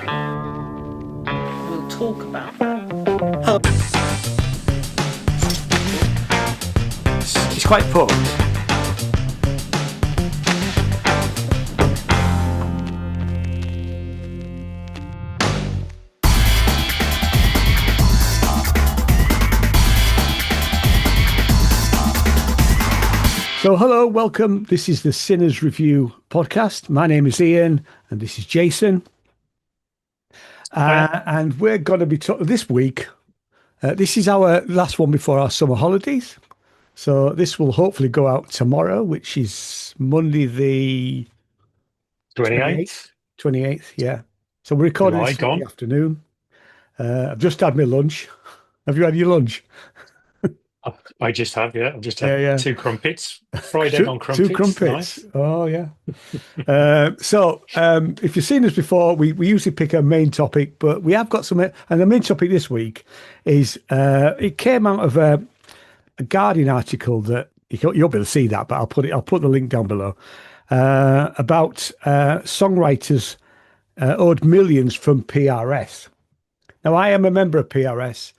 We'll talk about that. It's quite poor. So hello, welcome. This is the Sinners Review podcast. My name is Ian and this is Jason. And we're going to be talking this week. This is our last one before our summer holidays. So this will hopefully go out tomorrow, which is Monday the 28th. 28th, yeah. So we're recording this in the afternoon. I've just had my lunch. Have you had your lunch? I just have, yeah. I've just had 2 crumpets, fried egg on crumpets. 2 crumpets. Nice. Oh, yeah. So if you've seen us before, we usually pick a main topic, but we have got some. And the main topic this week is it came out of a Guardian article that you'll be able to see that, but I'll put the link down below about songwriters owed millions from PRS. Now, I am a member of PRS.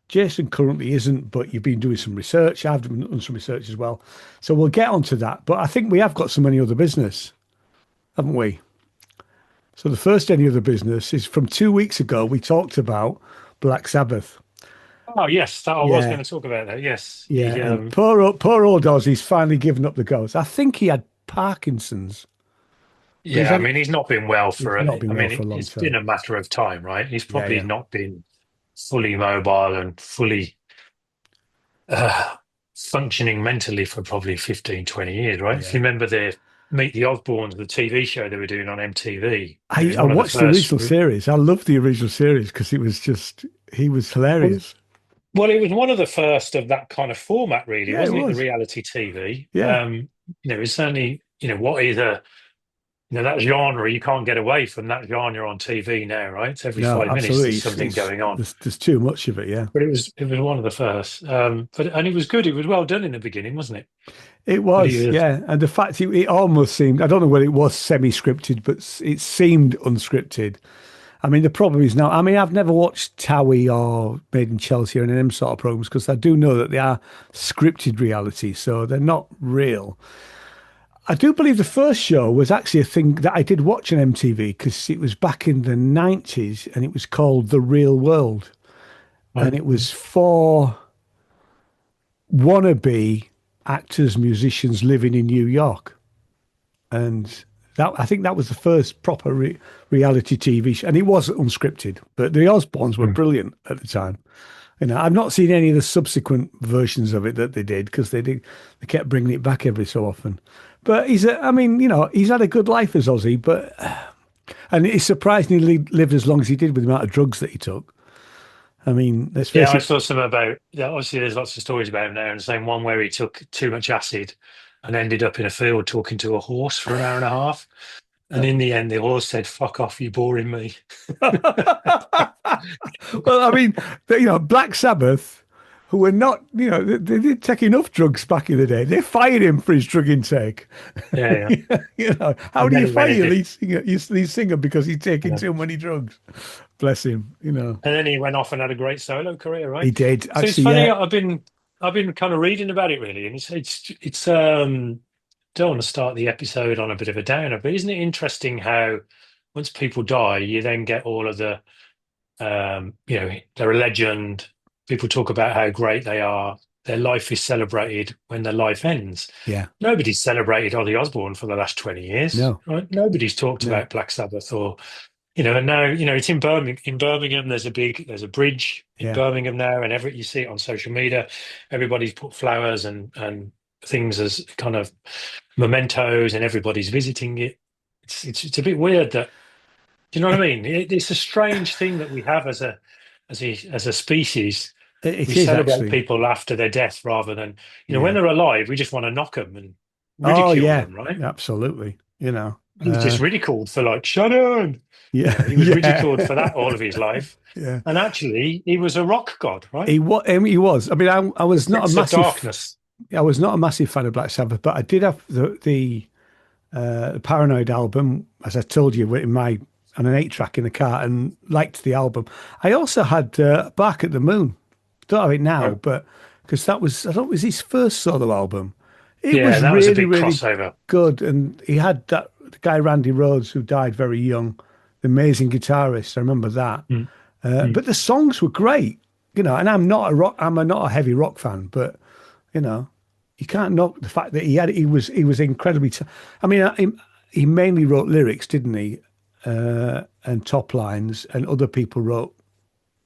Jason currently isn't, but you've been doing some research. I've done some research as well. So we'll get onto that. But I think we have got some any other business, haven't we? So the first any other business is from 2 weeks ago. We talked about Black Sabbath. Oh, yes. I was going to talk about that. Yes. Yeah. Poor old Ozzy's finally given up the ghost. I think he had Parkinson's. Yeah, he's not been well for a long time. It's been a matter of time, right? He's probably not been fully mobile and fully functioning mentally for probably 15, 20 years, right? If you remember the Meet the Osbournes, the TV show they were doing on MTV. I watched the original series. I loved the original series because it was he was hilarious. Well, it was one of the first of that kind of format, really, wasn't it? The reality TV. Yeah. It's certainly, what is that genre, you can't get away from that genre on TV now, right? It's every 5 minutes there's something going on. There's too much of it, yeah. But it was one of the first. And it was good. It was well done in the beginning, wasn't it? It was, yeah. And the fact it almost seemed, I don't know whether it was semi-scripted, but it seemed unscripted. The problem is now, I've never watched Towie or Made in Chelsea or any of them sort of programs because I do know that they are scripted reality, so they're not real. I do believe the first show was actually a thing that I did watch on MTV because it was back in the 90s and it was called The Real World. Oh. And it was for wannabe actors, musicians living in New York. And I think that was the first proper reality TV show. And it was unscripted, but the Osbournes were brilliant at the time. I've not seen any of the subsequent versions of it that they did because they kept bringing it back every so often. But he's had a good life as Ozzy, and he surprisingly lived as long as he did with the amount of drugs that he took. Let's face it. I saw some about, obviously there's lots of stories about him now, and the same one where he took too much acid and ended up in a field talking to a horse for an hour and a half. And in the end, the horse said, "Fuck off, you're boring me." Well, Black Sabbath, who were not, they did take enough drugs back in the day. They fired him for his drug intake. Yeah. How do you fire your lead singer because he's taking too many drugs? Bless him, And then he went off and had a great solo career, right? He did. So it's funny. I've been kind of reading about it really, and it's don't want to start the episode on a bit of a downer, but isn't it interesting how once people die, you then get all of the, they're a legend. People talk about how great they are. Their life is celebrated when their life ends. Yeah. Nobody's celebrated Ozzy Osbourne for the last 20 years. No. Right? Nobody's talked about Black Sabbath or, and now, it's in Birmingham. In Birmingham, there's a bridge in Birmingham now, and you see it on social media. Everybody's put flowers and things as kind of mementos, and everybody's visiting it. It's a bit weird that, do you know what I mean? It's a strange thing that we have as a species. We celebrate people after their death rather than, when they're alive, we just want to knock them and ridicule them, right? Absolutely. He was just ridiculed for Shannon. Yeah, he was ridiculed for that all of his life. Yeah, and actually, he was a rock god, right? He was. I was not a massive darkness. I was not a massive fan of Black Sabbath, but I did have the Paranoid album, as I told you in my on an 8-track in the car and liked the album. I also had Bark at the Moon. Don't have it now, Right. but because I thought it was his first solo album. It Yeah, was that was a really, big really crossover. good. And he had the guy Randy Rhoads, who died very young, the amazing guitarist. I remember that. Mm. Mm. But the songs were great, and I'm not a heavy rock fan, but you can't knock the fact that he was incredibly. I mean, he mainly wrote lyrics, didn't he? And top lines, and other people wrote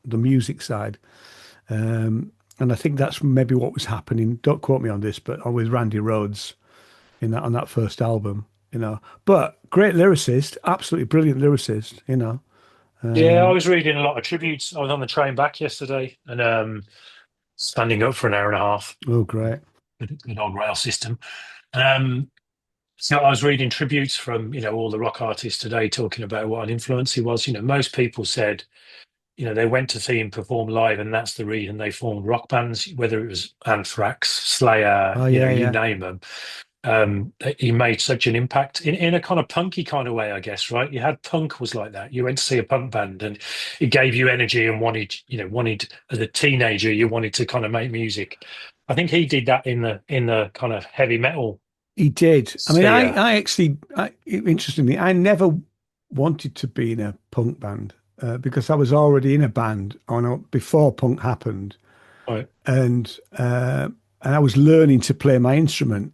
the music side. And I think that's maybe what was happening. Don't quote me on this, but with Randy Rhoads on that first album, But great lyricist, absolutely brilliant lyricist, Yeah, I was reading a lot of tributes. I was on the train back yesterday and standing up for an hour and a half. Oh, great. Good old rail system. So I was reading tributes from, all the rock artists today talking about what an influence he was. Most people said, they went to see him perform live and that's the reason they formed rock bands, whether it was Anthrax, Slayer, Oh, you yeah. name them. He made such an impact in a kind of punky kind of way, I guess, right? You had punk was like that. You went to see a punk band and it gave you energy and wanted as a teenager, you wanted to kind of make music. I think he did that in the kind of heavy metal He did. I mean, sphere. interestingly, I never wanted to be in a punk band because I was already in a band before punk happened, Right. and I was learning to play my instrument.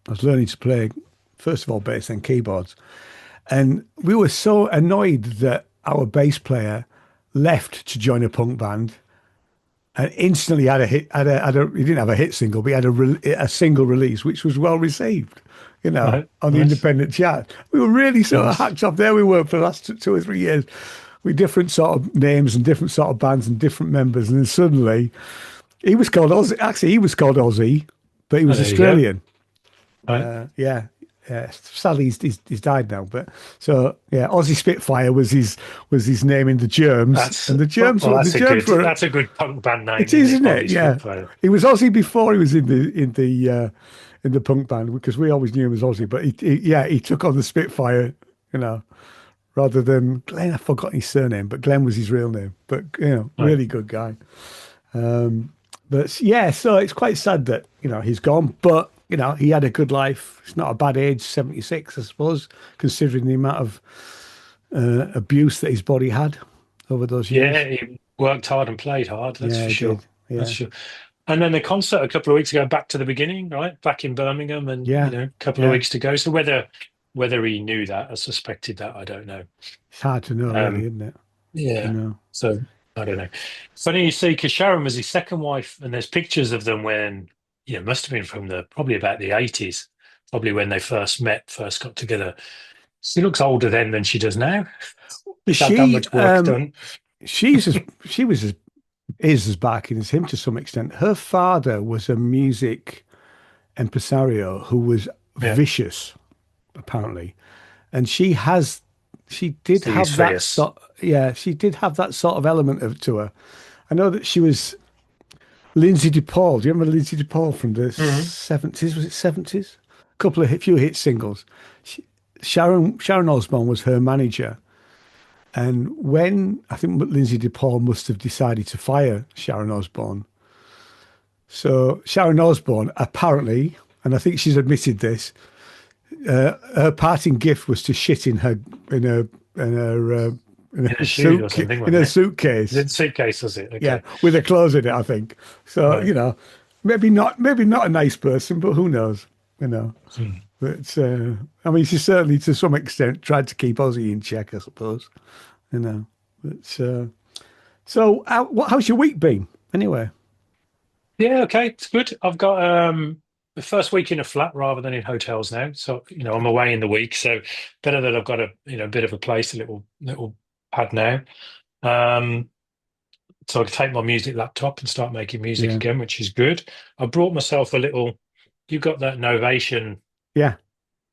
I was learning to play, first of all, bass and keyboards, and we were so annoyed that our bass player left to join a punk band. And instantly had a hit. He didn't have a hit single, but he had a single release, which was well received. Right. On the Nice. independent chart. We were really sort of Nice. hacked off. There we were for the last 2 or 3 years, with different sort of names and different sort of bands and different members. And then suddenly, he was called Ozzy. Actually, he was called Ozzy, but he was There you go. Australian. Right. Yeah. Sadly, he's died now. But so yeah, Ozzy Spitfire was his name in the Germs, and the Germs Well, were that's a good punk band name. it is, isn't it? Ozzy Yeah. Spitfire. He was Aussie before he was in the punk band, because we always knew him as Aussie. But he took on the Spitfire, rather than Glenn. I've forgotten his surname, but Glenn was his real name. But Right. really good guy. But yeah, so it's quite sad that he's gone. But he had a good life. It's not a bad age, 76, I suppose, considering the amount of abuse that his body had over those years. Yeah, he worked hard and played hard. That's Yeah, for he sure. did. Yeah. That's sure. And then the concert a couple of weeks ago, back to the beginning, right? Back in Birmingham, and Yeah. a couple of weeks to go. So whether he knew that or suspected that, I don't know. It's hard to know, really, isn't it? Yeah. So I don't know. Funny you see, because Sharon was his second wife, and there's pictures of them when, it must have been from probably about the 80s, probably when they first got together. She looks older then than she does now. She's had that much work done. She is as backing as him to some extent. Her father was a music impresario who was vicious, apparently, and she did have that sort of element to her. I know that she was Lindsay DePaul. Do you remember Lindsay DePaul from the 70s? Was it 70s? A few hit singles. Sharon Osbourne was her manager. And when I think Lindsay DePaul must have decided to fire Sharon Osbourne. So Sharon Osbourne apparently, and I think she's admitted this, her parting gift was to shit in her suitcase. In suitcase, was it? Okay. Yeah, with her clothes in it, I think. So Right. maybe not a nice person, but who knows? But I mean, she certainly, to some extent, tried to keep Ozzy in check, I suppose. But so how's your week been anyway? Yeah, okay, it's good. I've got the first week in a flat rather than in hotels now. So, I'm away in the week, so better that I've got a bit of a place, a little pad now. So I can take my music laptop and start making music again, which is good. I brought myself a little. You got that Novation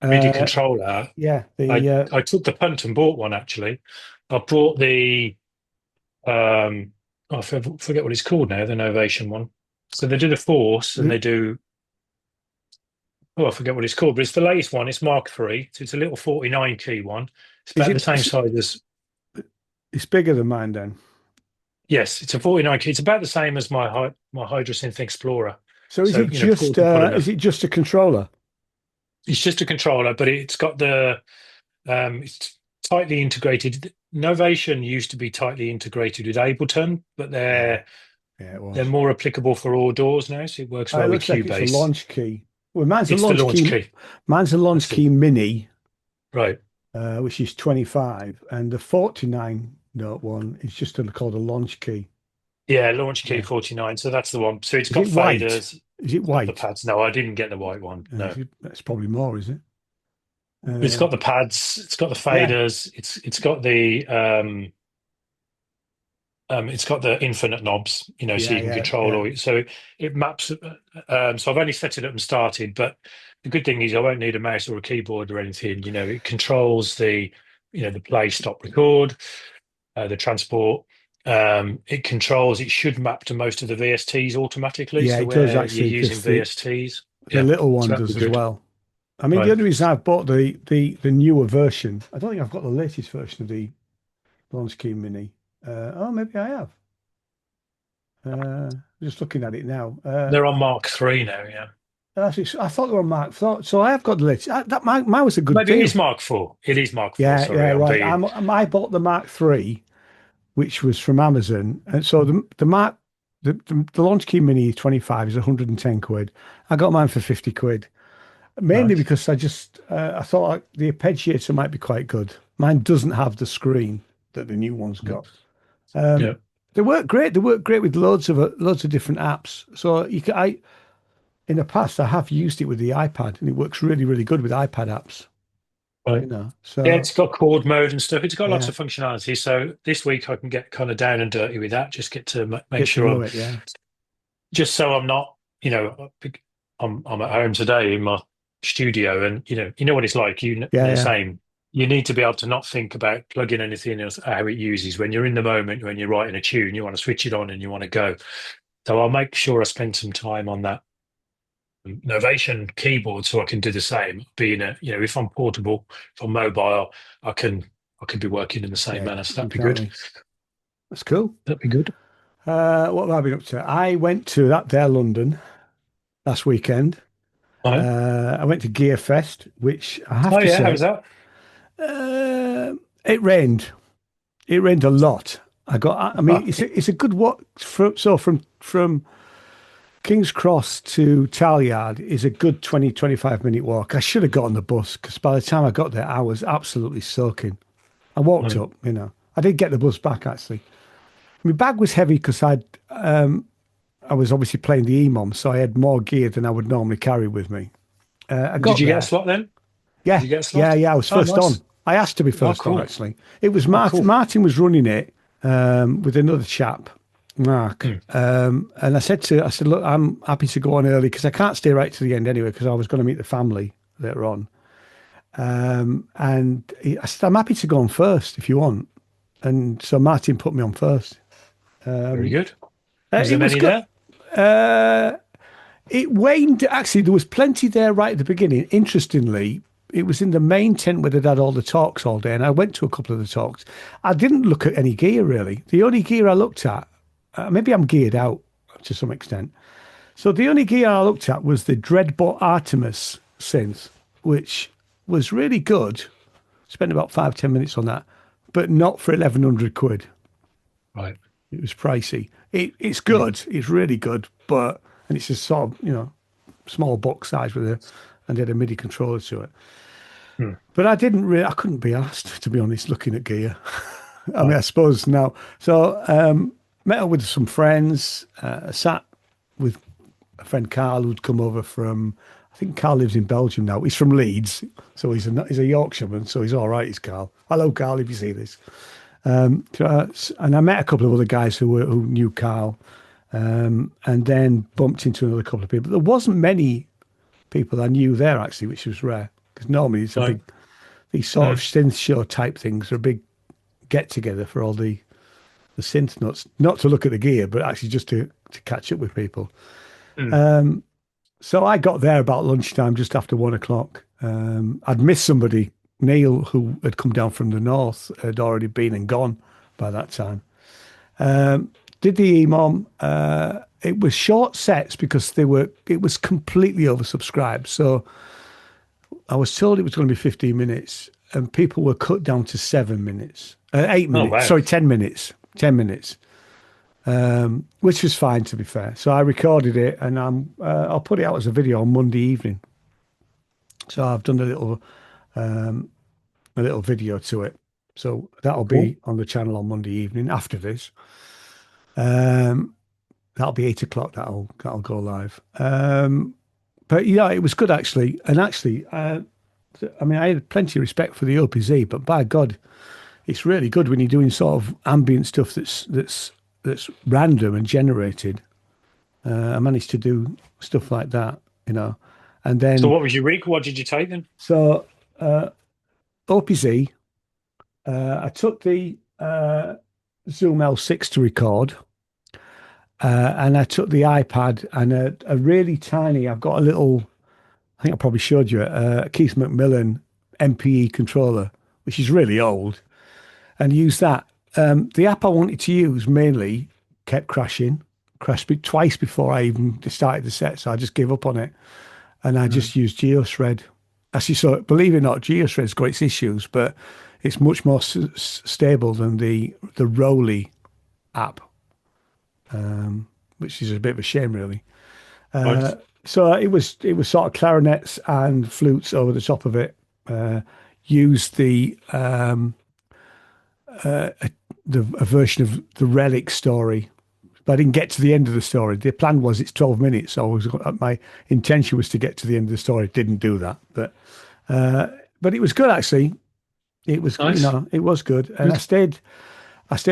MIDI controller? Yeah, I took the punt and bought one actually. I brought the I forget what it's called now, the Novation one. So they do the Force and they do I forget what it's called, but it's the latest one. It's Mark III. So it's a little 49 key one. It's Is about the it? same size as, It's bigger than mine then. yes, it's a 49 key. It's about the same as my Hydrosynth Explorer. So is So, it just portable enough. a controller? It's just a controller, but it's got it's tightly integrated. Novation used to be tightly integrated with Ableton, but Yeah, it they're was. more applicable for all doors now, so it works It well with looks like it's a Cubase. launch key. Well, mine's a It's the launch launch key. key. Mine's a launch That's it. key mini, Right. which is 25, and the 49 note one is just called a launch key. Yeah, launch key Yeah. 49. So that's the one. So it's Is got it white? faders. Is it It's got the white? pads. No, I didn't get the white one. No. That's probably more, is it? It's got the pads. It's got the Yeah. faders. It's got the infinite knobs, so you can control all. So it maps. So I've only set it up and started, but the good thing is I won't need a mouse or a keyboard or anything. It controls the play, stop, record, the transport. It should map to most of the VSTs automatically. Yeah, So it does where you're actually, using because VSTs, the little so one that'd does be as good. well. I mean, the Right. only reason I've bought the newer version, I don't think I've got the latest version of the launch key mini. Maybe I have. Just looking at it now. They're on Mark III now, yeah. Actually, I thought they were Mark. So I have got the latest. That mine was a good Maybe deal. it is Mark IV. It is Mark IV. Yeah, Sorry, yeah, I'm right. being. I bought the Mark III, which was from Amazon, and so the launch key mini 25 is 110 quid. I got mine for 50 quid, mainly Nice. because I thought the arpeggiator might be quite good. Mine doesn't have the screen that the new one's got. Yeah. They work great. They work great with loads of different apps. So in the past I have used it with the iPad, and it works really, really good with iPad apps. Right. So Yeah, it's got chord mode and stuff. It's got lots yeah, of functionality. So this week I can get kind of down and dirty with that. Just get to make get to sure know it. Yeah, just so I'm not, I'm at home today in my studio, and you know what it's like. The yeah. same. You need to be able to not think about plugging anything else, how it uses. When you're in the moment, when you're writing a tune, you want to switch it on and you want to go. So I'll make sure I spend some time on that Novation keyboard so I can do the same. Being if I'm portable, if I'm mobile, I can be working in the same manner. So that'd be good. exactly. That's cool. That'd be good. What have I been up to? I went to London last weekend. Right. I went to Gear Fest, which I have Oh to yeah, say, how was that? it rained. It rained a lot. I mean, it's a good walk. From King's Cross to Talyard is a good 25 minute walk. I should have got on the bus, because by the time I got there, I was absolutely soaking. I walked up, I did get the bus back actually. My bag was heavy because I was obviously playing the EMOM, so I had more gear than I would normally carry with me. Did you get a slot then? Yeah, Did you get a slot? yeah. I was first nice. on. I asked to be first cool. on actually. It was Martin. cool. Martin was running it with another chap, Mark. And I said, look, I'm happy to go on early because I can't stay right to the end anyway, because I was going to meet the family later on. I said, I'm happy to go on first if you want. And so Martin put me on first. Very good. Was there It was many good. there? It waned. Actually, there was plenty there right at the beginning. Interestingly, it was in the main tent where they'd had all the talks all day, and I went to a couple of the talks. I didn't look at any gear really. The only gear I looked at, maybe I'm geared out to some extent. So the only gear I looked at was the Dreadbot Artemis synth, which was really good. Spent about 5-10 minutes on that, but not for 1,100 quid. Right. It was pricey. It's good. It's really good, and it's a sort of small box size and they had a MIDI controller to it. But I couldn't be asked, to be honest, looking at gear. I mean, I suppose now. So met up with some friends. Sat with a friend Carl, who'd come over from. I think Carl lives in Belgium now. He's from Leeds, so he's a Yorkshireman. So he's all right. He's Carl. Hello, Carl, if you see this. And I met a couple of other guys who knew Carl, and then bumped into another couple of people. There wasn't many people I knew there actually, which was rare, because normally it's these sort of synth show type things are a big get together for all the synth nuts, not to look at the gear, but actually just to catch up with people. So I got there about lunchtime, just after 1 o'clock. I'd missed somebody. Neil, who had come down from the north, had already been and gone by that time. Did the EMOM. It was short sets because it was completely oversubscribed. So I was told it was going to be 15 minutes, and people were cut down to 7 minutes, 8 minutes. wow. Sorry, 10 minutes. 10 minutes. Which was fine, to be fair. So I recorded it, and I'll put it out as a video on Monday evening. So I've done a little video to it. So that'll be on the channel on Monday evening after this. That'll be 8 o'clock. That'll go live. But it was good actually. And actually, I had plenty of respect for the OPZ, but by God, it's really good when you're doing sort of ambient stuff that's random and generated. I managed to do stuff like that, and then. So what was your rig? What did you take then? So OPZ, I took the Zoom L6 to record, and I took the iPad and a really tiny. I've got a little. I think I probably showed you Keith Macmillan MPE controller, which is really old, and used that. The app I wanted to use mainly kept crashed twice before I even started the set, so I just gave up on it, and I just used GeoShred. Actually, so believe it or not, GeoShred's got its issues, but it's much more stable than the Roly app, which is a bit of a shame, really. Right. So it was sort of clarinets and flutes over the top of it. Used a version of the Relic story, but I didn't get to the end of the story. The plan was it's 12 minutes, so my intention was to get to the end of the story. Didn't do that, but it was good actually. It was nice. It was good, and I stayed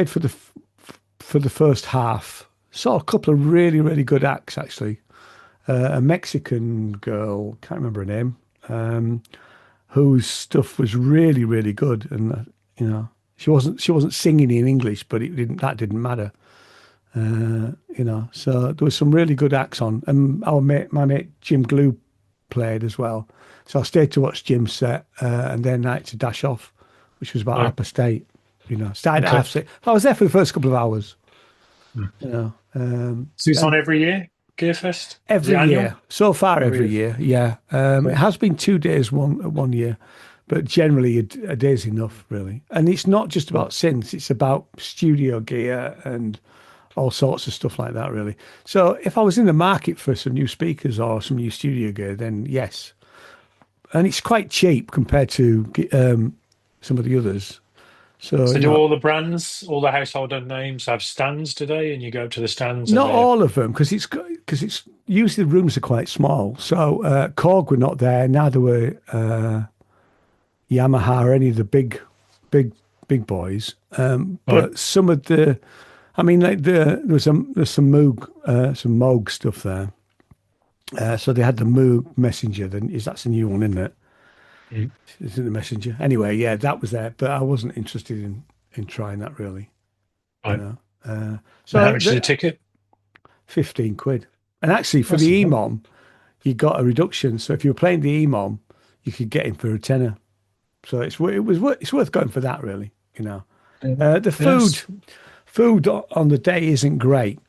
for the first half. Saw a couple of really, really good acts actually. A Mexican girl, can't remember her name, whose stuff was really, really good, and she wasn't singing in English, but that didn't matter. So there was some really good acts on, and my mate Jim Glue played as well. So I stayed to watch Jim's set, and then I had to dash off, which was about 8:30. Started at 6:30. I was there for the first couple of hours. So it's on every year, Gearfest? Every year. So far, every year. Yeah. It has been 2 days one year, but generally a day's enough, really. And it's not just about synths; it's about studio gear and all sorts of stuff like that, really. So if I was in the market for some new speakers or some new studio gear, then yes. And it's quite cheap compared to some of the others. So do all the brands, all the household names have stands today, and you go to the stands? Not all of them, because it's usually the rooms are quite small. So Korg were not there, neither were Yamaha or any of the big boys. But some of the, there's some Moog stuff there. So they had the Moog Messenger. That's a new one, isn't it? Mm. Isn't the Messenger? Anyway, yeah, that was there, but I wasn't interested in trying that really. Right. So how much is a ticket? 15 quid. And actually, for the EMOM, you got a reduction. So if you were playing the EMOM, you could get in for a tenner. So it's worth going for that, really. The food on the day isn't great.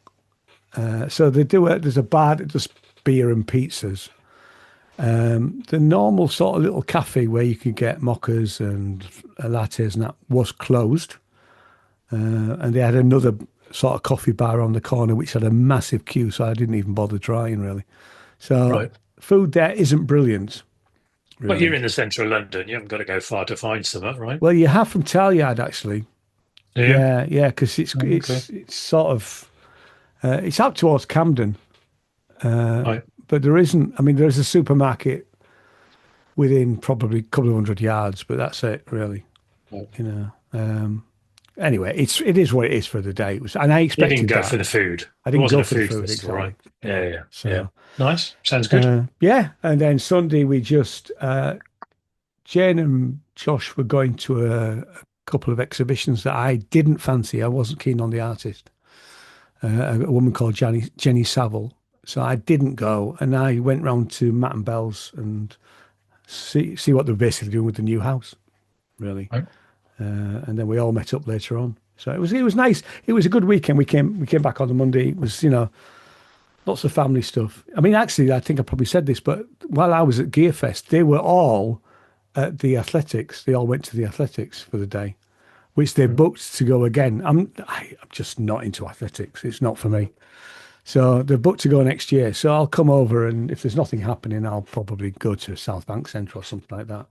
So there's a bar that does beer and pizzas. The normal sort of little cafe where you could get mochas and lattes and that was closed. And they had another sort of coffee bar on the corner, which had a massive queue, so I didn't even bother trying, really. So food there isn't brilliant. Really. But you're in the centre of London. You haven't got to go far to find something, right? Well, you have from Talyard, actually. Yeah, because it's sort of it's up towards Camden. But there isn't. There's a supermarket within probably a couple of 100 yards, but that's it, really. Anyway, it is what it is for the day. And I expected you didn't go for the food. I didn't go for the food, exactly. Right? Yeah. So, nice. Sounds good. And then Sunday we just Jane and Josh were going to a couple of exhibitions that I didn't fancy. I wasn't keen on the artist. A woman called Jenny Saville So I didn't go, and I went round to Matt and Bell's and see what they're basically doing with the new house, really. Right. And then we all met up later on. So it was nice. It was a good weekend. We came back on the Monday. It was, lots of family stuff. I mean, actually, I think I probably said this, but while I was at Gearfest, they were all at the athletics. They all went to the athletics for the day, which they booked to go again. I'm just not into athletics. It's not for me. So they're booked to go next year. So I'll come over, and if there's nothing happening, I'll probably go to South Bank Centre or something like that.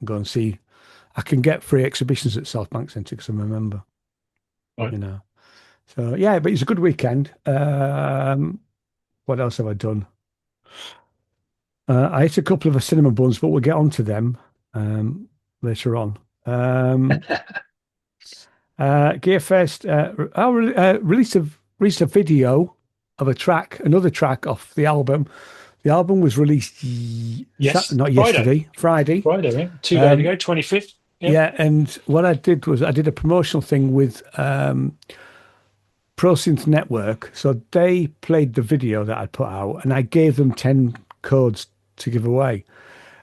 Go and see. I can get free exhibitions at South Bank Centre because I'm a member. Right. So yeah, but it's a good weekend. What else have I done? I ate a couple of cinnamon buns, but we'll get on to them later on. Gearfest released a video of another track off the album. The album was released yesterday, Friday. Friday, right? 2 days ago, 25th. Yeah, and what I did was I did a promotional thing with ProSynth Network. So they played the video that I put out, and I gave them 10 codes to give away.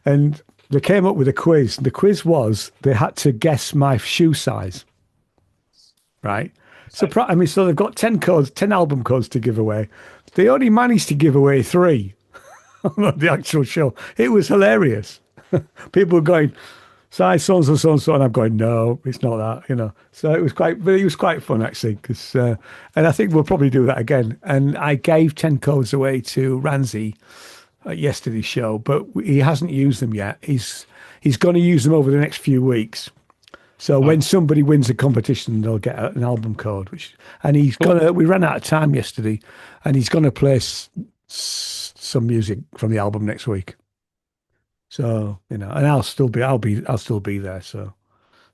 And they came up with a quiz. The quiz was they had to guess my shoe size. Right? So they've got 10 codes, 10 album codes to give away. They only managed to give away 3 on the actual show. It was hilarious. People were going, size so and so, so and so, and I'm going, no, it's not that, So it was quite fun actually, because, and I think we'll probably do that again. And I gave 10 codes away to Ranzi at yesterday's show, but he hasn't used them yet. He's going to use them over the next few weeks. So when somebody wins a competition, they'll get an album code. We ran out of time yesterday, and he's going to play some music from the album next week. So and I'll still be there. So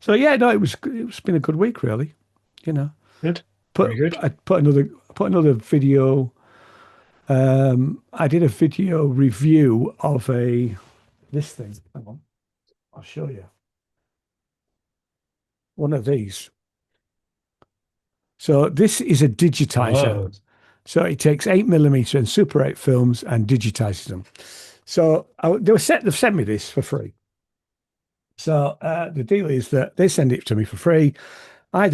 yeah, no, it's been a good week really. Good. Very good. I put another video. I did a video review of this thing. Hang on, I'll show you. One of these. So this is a digitizer. Oh. So it takes 8mm and Super 8 films and digitizes them. So they've sent me this for free. So the deal is that they send it to me for free. I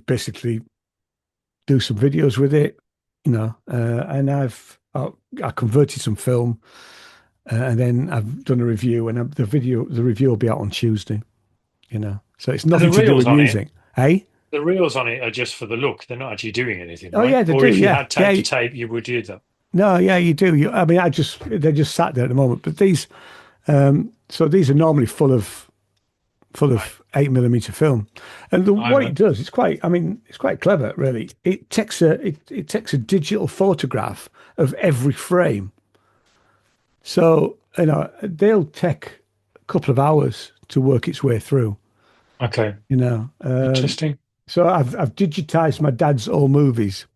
basically do some videos with it, and I converted some film, and then I've done a review, and the review will be out on Tuesday. So it's nothing to do with music, hey? The reels on it are just for the look. They're not actually doing anything. Oh right? yeah, they or do. if you Yeah, had tape to tape, you would do that. No, yeah, you do. They're just sat there at the moment. But these, so these are normally full of 8mm film, and what it does, it's quite clever, really. It takes a digital photograph of every frame. So they'll take a couple of hours to work its way through. Okay. Interesting. So I've digitized my dad's old movies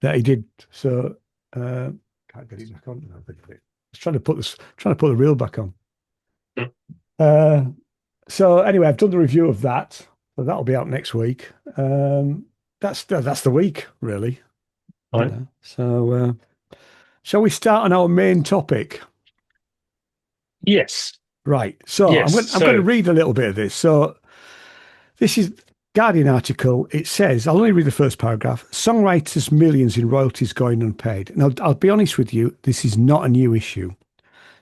that he did. So can't get it back on now. I was trying to put the reel back on. So anyway, I've done the review of that. So that'll be out next week. That's the week, really. Right. So shall we start on our main topic? Yes. Right. So yes, I'm going to read a little bit of this. So this is Guardian article. It says, I'll only read the first paragraph. Songwriters' millions in royalties going unpaid. Now, I'll be honest with you, this is not a new issue.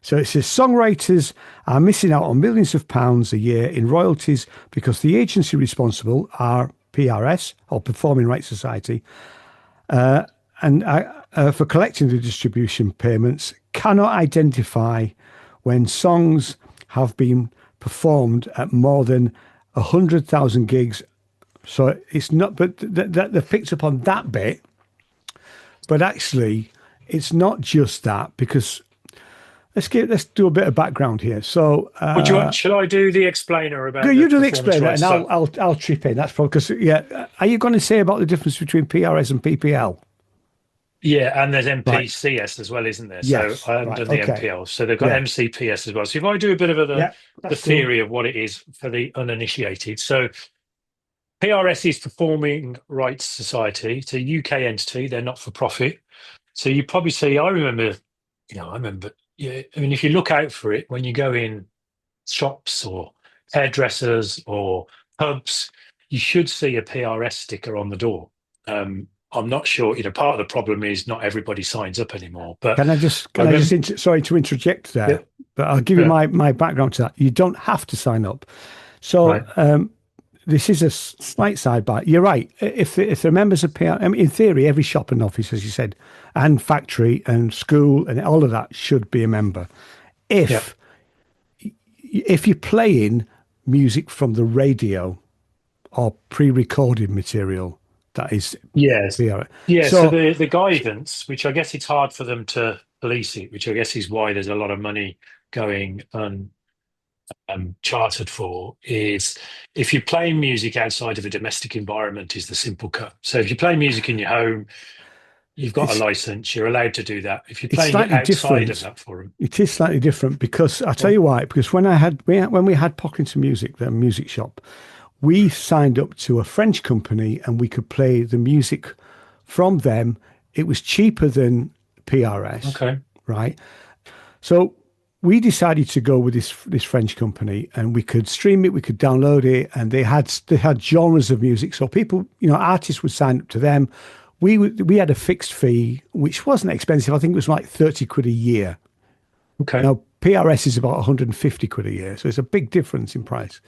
So it says songwriters are missing out on millions of pounds a year in royalties because the agency responsible are PRS, or Performing Rights Society, and for collecting the distribution payments, cannot identify when songs have been performed at more than 100,000 gigs. So it's not, but they've picked up on that bit. But actually, it's not just that, because let's do a bit of background here. So, shall I do the explainer about? You do the explainer, and I'll chip in. That's probably because Are you going to say about the difference between PRS and PPL? Yeah, and there's MPCS as well, isn't there? Yes, so I haven't done the MPL. So they've got MCPS as well. So if I do a bit of the theory of what it is for the uninitiated. So PRS is Performing Rights Society. It's a UK entity. They're not for profit. So you probably see, yeah, I mean, if you look out for it when you go in shops or hairdressers or pubs, you should see a PRS sticker on the door. I'm not sure, part of the problem is not everybody signs up anymore. But sorry to interject there, yeah, but I'll give you my background to that. You don't have to sign up. So right. This is a slight sidebar. You're right. If they're members of PR, I mean, in theory, every shop and office, as you said, and factory and school and all of that should be a member. If you're playing music from the radio or pre-recorded material, that is PR. Yeah. So the guidance, which I guess it's hard for them to police it, which I guess is why there's a lot of money going chartered for, is if you're playing music outside of a domestic environment is the simple cut. So if you play music in your home, you've got a license, you're allowed to do that. If you're playing it outside of that forum, it is slightly different, because I'll tell you why. Because when we had Pocklington Music, the music shop, we signed up to a French company and we could play the music from them. It was cheaper than PRS. Okay. Right. So we decided to go with this French company, and we could stream it, we could download it, and they had genres of music. So people, artists would sign up to them. We had a fixed fee, which wasn't expensive. I think it was like 30 quid a year. Okay. Now PRS is about 150 quid a year, so it's a big difference in price.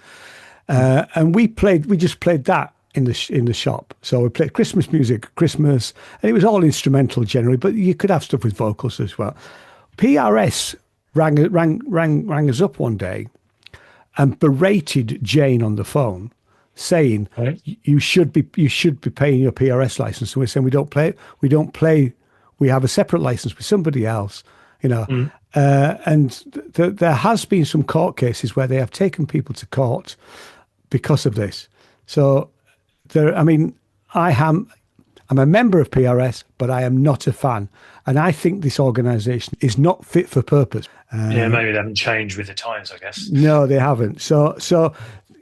And we just played that in the shop. So we played Christmas music, and it was all instrumental generally, but you could have stuff with vocals as well. PRS rang us up one day and berated Jane on the phone, saying, you should be paying your PRS license. And we're saying we don't play. We have a separate license with somebody else, and there has been some court cases where they have taken people to court because of this. So I'm a member of PRS, but I am not a fan. And I think this organisation is not fit for purpose. Maybe they haven't changed with the times, I guess. No, they haven't. So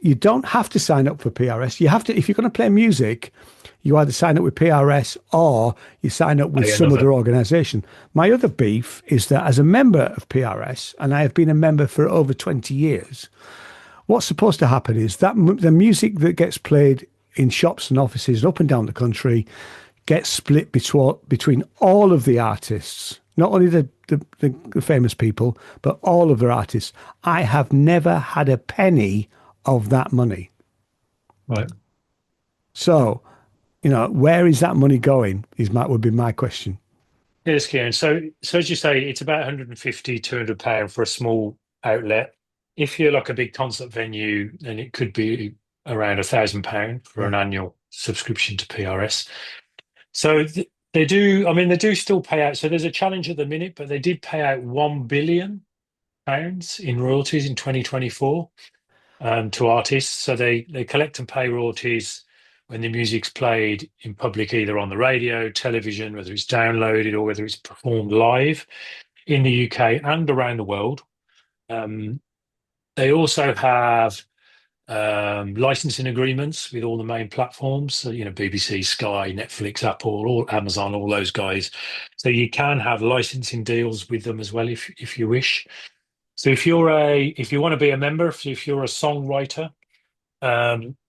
you don't have to sign up for PRS. You have to, if you're going to play music, you either sign up with PRS or you sign up with some other organisation. My other beef is that as a member of PRS, and I have been a member for over 20 years, what's supposed to happen is that the music that gets played in shops and offices up and down the country gets split between all of the artists, not only the famous people, but all of their artists. I have never had a penny of that money. Right. So, where is that money going would be my question. Yes, Kieran. So as you say, it's about 150, £200 for a small outlet. If you're like a big concert venue, then it could be around £1,000 for an annual subscription to PRS. So they do still pay out. So there's a challenge at the minute, but they did pay out £1 billion in royalties in 2024 to artists. So they collect and pay royalties when the music's played in public, either on the radio, television, whether it's downloaded or whether it's performed live in the UK and around the world. They also have licensing agreements with all the main platforms, so, BBC, Sky, Netflix, Apple, all Amazon, all those guys. So you can have licensing deals with them as well if you wish. So if you want to be a member, if you're a songwriter,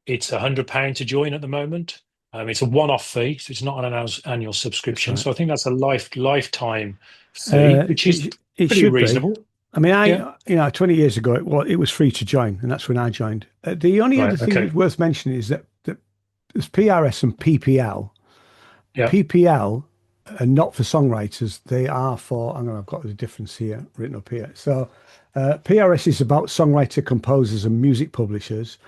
it's £100 to join at the moment. It's a one-off fee, so it's not an annual subscription. Right. So I think that's a lifetime fee, which is pretty reasonable. Be. I mean, 20 years ago, it was free to join, and that's when I joined. The only other thing that's worth mentioning is that there's PRS and PPL. Yeah. PPL are not for songwriters. They are for, I've got the difference here, written up here. So PRS is about songwriter, composers, and music publishers,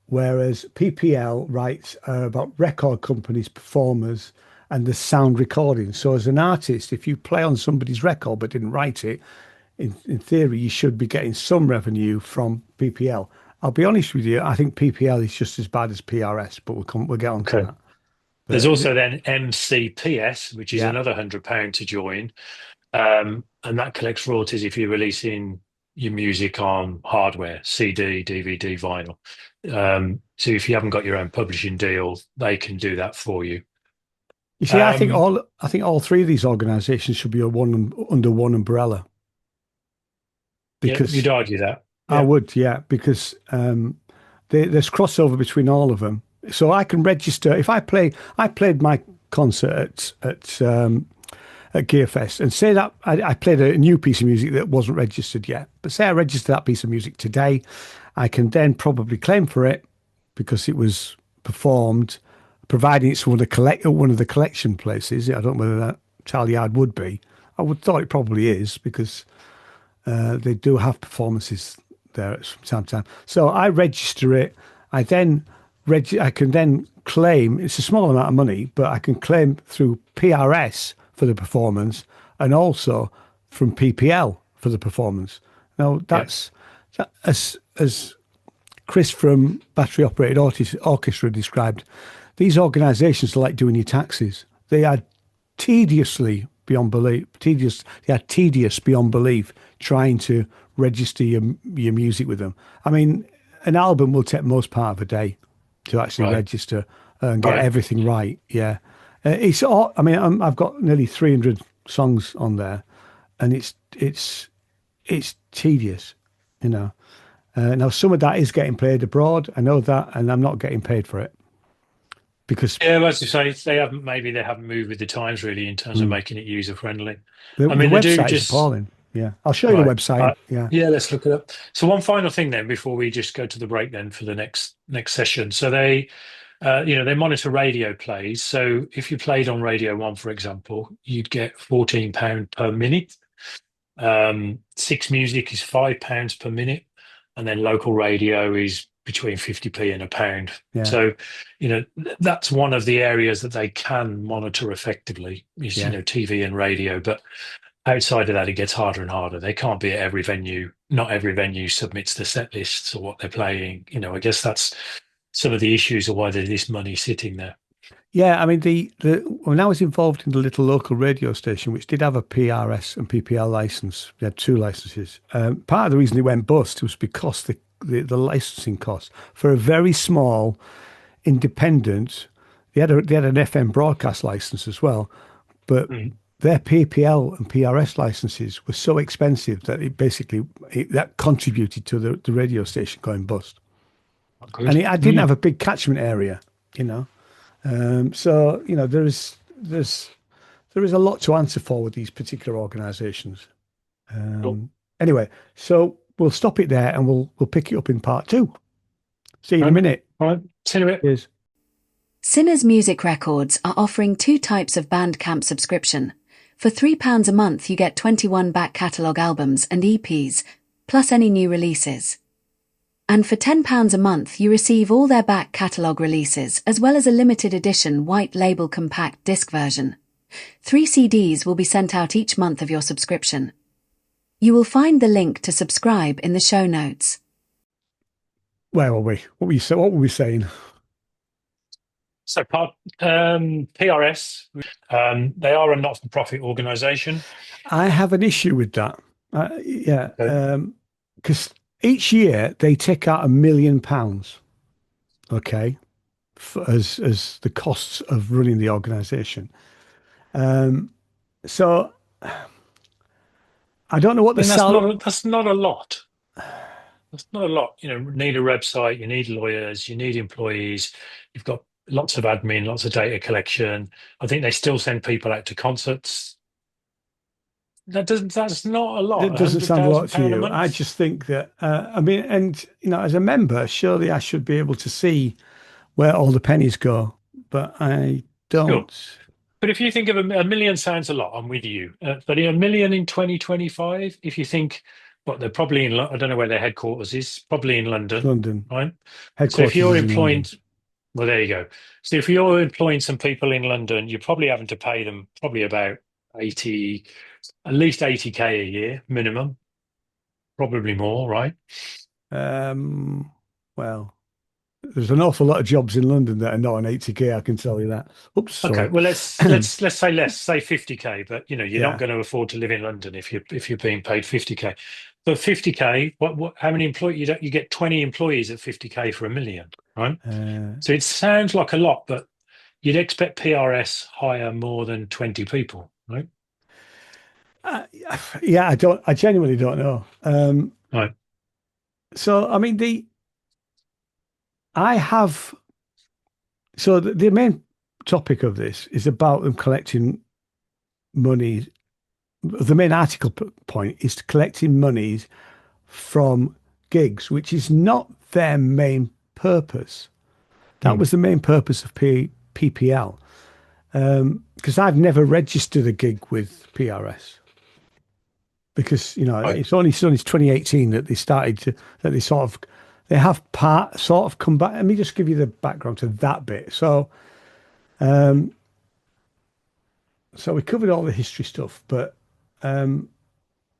whereas PPL writes about record companies, performers, and the sound recording. So as an artist, if you play on somebody's record but didn't write it, in theory, you should be getting some revenue from PPL. I'll be honest with you, I think PPL is just as bad as PRS, but we'll get on to that. But there's also then MCPS, which is another £100 to join, and that collects royalties if you're releasing your music on hardware, CD, DVD, vinyl. So if you haven't got your own publishing deal, they can do that for you. You see, I think all three of these organisations should be under one umbrella. Because you'd argue that. I would, because there's crossover between all of them. So I can register if I played my concert at Gearfest, and say that I played a new piece of music that wasn't registered yet. But say I register that piece of music today, I can then probably claim for it because it was performed, providing it's one of the collection places. I don't know whether that Charlie Yard would be. I would thought it probably is because they do have performances there at some time to time. So I register it. I can then claim. It's a small amount of money, but I can claim through PRS for the performance and also from PPL for the performance. Now as Chris from Battery Operated Orchestra described, these organisations are like doing your taxes. They are tedious beyond belief trying to register your music with them. I mean, an album will take most part of a day to actually register and get everything right. Yeah. It's all, I mean, I've got nearly 300 songs on there, and it's tedious, Now some of that is getting played abroad. I know that, and I'm not getting paid for it because as you say, they haven't moved with the times really in terms of making it user friendly. the website is appalling. Yeah, I'll show you the website. Yeah, let's look it up. So one final thing then before we just go to the break then for the next session. So they they monitor radio plays. So if you played on Radio 1, for example, you'd get £14 per minute. Six Music is £5 per minute, and then local radio is between 50p and £1. Yeah. So, that's one of the areas that they can monitor effectively is, TV and radio. But outside of that, it gets harder and harder. They can't be at every venue. Not every venue submits the set lists or what they're playing. I guess that's some of the issues of why there's this money sitting there. Yeah, I mean, when I was involved in the little local radio station, which did have a PRS and PPL license, we had two licenses. Part of the reason it went bust was because the licensing costs for a very small independent. They had an FM broadcast license as well, but their PPL and PRS licenses were so expensive that that contributed to the radio station going bust. And I didn't have a big catchment area, So there is a lot to answer for with these particular organisations. Cool. Anyway, so we'll stop it there and we'll pick it up in part 2. See you in a minute. All right, see you in a bit. Cheers. Sinners Music Records are offering 2 types of Bandcamp subscription. For £3 a month, you get 21 back catalogue albums and EPs, plus any new releases. And for £10 a month, you receive all their back catalogue releases, as well as a limited edition white label compact disc version. 3 CDs will be sent out each month of your subscription. You will find the link to subscribe in the show notes. Where were we? What were we saying? So PRS, they are a not-for-profit organisation. I have an issue with that. Because each year they take out £1 million, okay, as the costs of running the organisation. So I don't know what the salary. That's not a lot. That's not a lot. You need a website, you need lawyers, you need employees. You've got lots of admin, lots of data collection. I think they still send people out to concerts. That's not a lot. It doesn't sound a lot to you. I just think that, as a member, surely I should be able to see where all the pennies go, but I don't. Sure. But if you think of $1 million sounds a lot, I'm with you. But $1 million in 2025, if you think, they're probably in, I don't know where their headquarters is, probably in London. London. Right? Headquarters so if you're employing, well, there you go. So if you're employing some people in London, you're probably having to pay them probably about at least 80k a year minimum, probably more, right? Well, there's an awful lot of jobs in London that are not on 80k. I can tell you that. Oops. Sorry. Okay. Well, let's say 50k. But you're not going to afford to live in London if you're being paid 50k. So 50K, how many employees? You get 20 employees at 50K for $1 million, right? So it sounds like a lot, but you'd expect PRS hire more than 20 people, right? Yeah, I genuinely don't know. Right. So, I mean, the main topic of this is about them collecting money. The main article point is collecting monies from gigs, which is not their main purpose. That was the main purpose of PPL. Because I've never registered a gig with PRS. Because, it's only since 2018 that they have come back. Let me just give you the background to that bit. So we covered all the history stuff, but in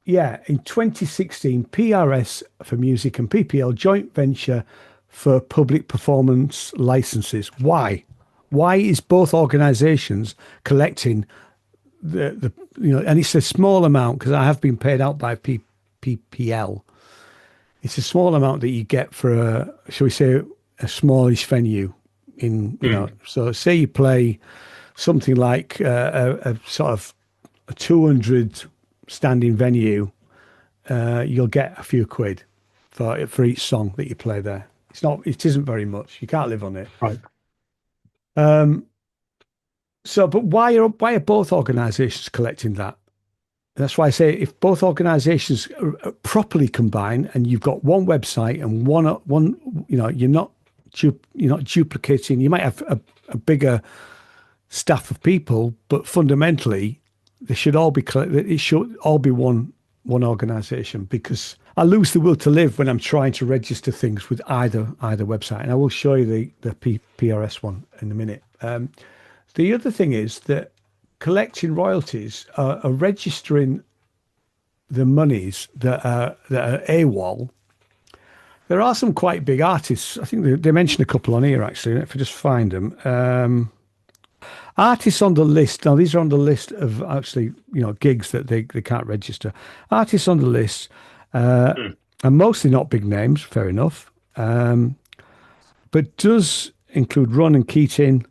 2016, PRS for music and PPL joint venture for public performance licenses. Why? Why is both organisations collecting the and it's a small amount, because I have been paid out by PPL. It's a small amount that you get for shall we say, a smallish venue in, so say you play something like a sort of a 200 standing venue, you'll get a few quid for each song that you play there. It isn't very much. You can't live on it. Right. But why are both organisations collecting that? That's why I say, if both organisations are properly combined, and you've got one website and one, you're not duplicating. You might have a bigger staff of people, but fundamentally, they should all be it should all be one organisation, because I lose the will to live when I'm trying to register things with either website. And I will show you the PRS one in a minute. The other thing is that collecting royalties are registering the monies that are AWOL. There are some quite big artists. I think they mentioned a couple on here, actually, if I just find them. Artists on the list. Now, these are on the list of actually, gigs that they can't register. Artists on the list are mostly not big names, fair enough, but does include Ron and Keating,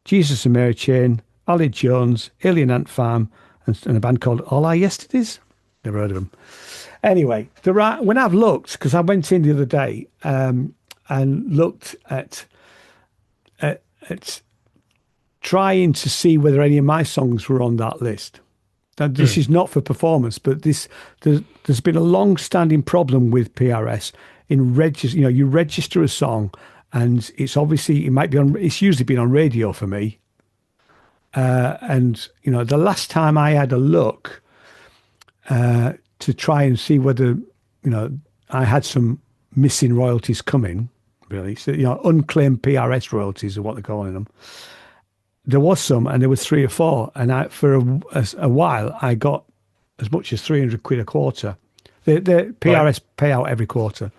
Jesus and Mary Chain, Ali Jones, Alien Ant Farm, and a band called All Our Yesterdays. Never heard of them. Anyway, when I've looked, because I went in the other day and looked at trying to see whether any of my songs were on that list. Now, this is not for performance, but there's been a long-standing problem with PRS in register. You register a song, and it's usually been on radio for me. And the last time I had a look to try and see whether I had some missing royalties coming, really. So unclaimed PRS royalties are what they're calling them. There was some, and there was 3 or 4, and for a while I got as much as 300 quid a quarter. The PRS pay out every quarter.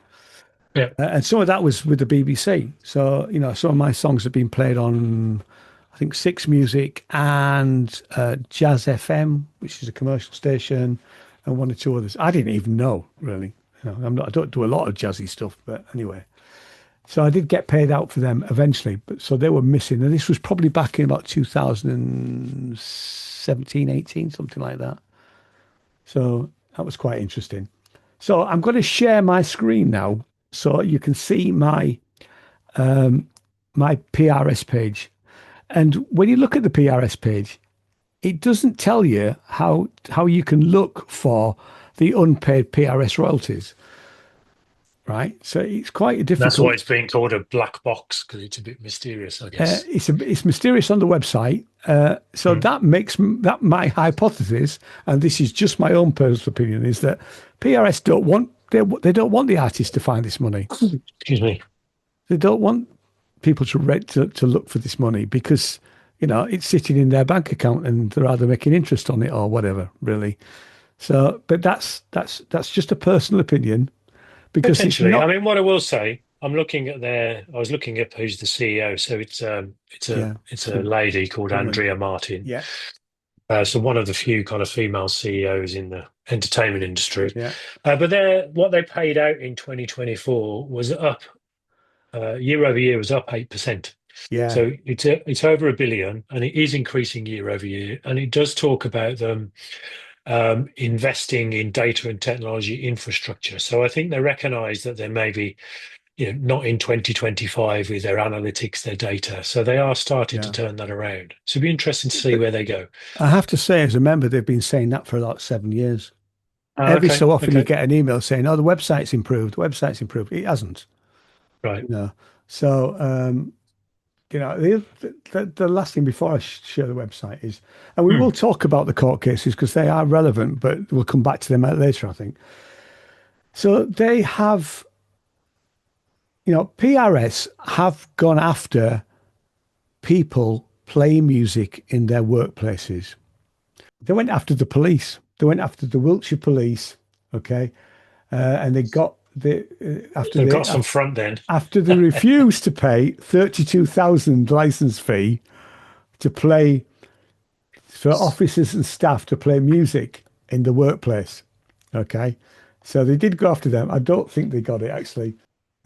Yeah. And some of that was with the BBC. So, some of my songs have been played on, I think, Six Music and Jazz FM, which is a commercial station, and 1 or 2 others. I didn't even know, really. I don't do a lot of jazzy stuff, but anyway. So I did get paid out for them eventually, but so they were missing. And this was probably back in about 2017, 18, something like that. So that was quite interesting. So I'm going to share my screen now, so you can see my my PRS page. And when you look at the PRS page, it doesn't tell you how you can look for the unpaid PRS royalties. Right, so it's quite difficult. That's why it's being called a black box, because it's a bit mysterious, I guess. It's mysterious on the website. So that makes that my hypothesis, and this is just my own personal opinion, is that PRS don't want the artists to find this money. Excuse me. They don't want people to look for this money, because it's sitting in their bank account and they're either making interest on it or whatever, really. So, but that's just a personal opinion. Because potentially, I mean, what I will say, I was looking up who's the CEO. So it's a lady called Andrea Martin. Yeah. So one of the few kind of female CEOs in the entertainment industry. Yeah. But what they paid out in 2024 was up year over year was up 8%. Yeah. So it's over 1 billion, and it is increasing year over year. And it does talk about them investing in data and technology infrastructure. So I think they recognise that there may be, not in 2025 with their analytics, their data. So they are starting to turn that around. So it'll be interesting to see where they go. I have to say, as a member, they've been saying that for like 7 years. Every so often you get an email saying, "Oh, the website's improved. The website's improved." It hasn't. Right. So, the last thing before I share the website is, and we will talk about the court cases because they are relevant, but we'll come back to them later, I think. So they have, PRS have gone after people playing music in their workplaces. They went after the police. They went after the Wiltshire police, okay? And they got some front then. After they refused to pay 32,000 license fee to play for officers and staff to play music in the workplace, okay? So they did go after them. I don't think they got it, actually.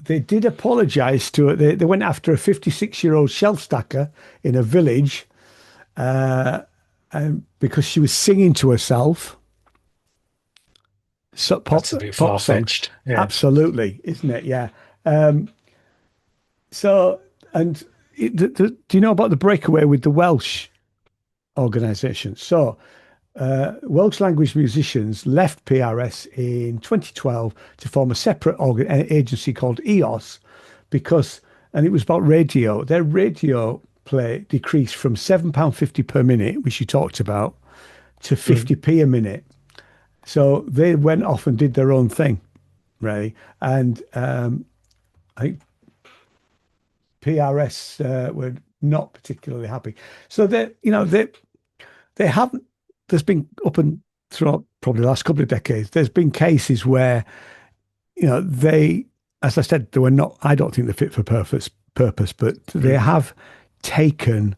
They did apologise to it. They went after a 56-year-old shelf stacker in a village and because she was singing to herself. So that's a bit far-fetched. Yeah. Absolutely, isn't it? Yeah. Do you know about the breakaway with the Welsh organisation? So Welsh language musicians left PRS in 2012 to form a separate agency called EOS and it was about radio. Their radio play decreased from £7.50 per minute, which you talked about, to 50p a minute. So they went off and did their own thing, really. And I think PRS were not particularly happy. So they haven't. There's been up and throughout probably the last couple of decades. There's been cases where, they, as I said, they were not. I don't think they're fit for purpose, but they have taken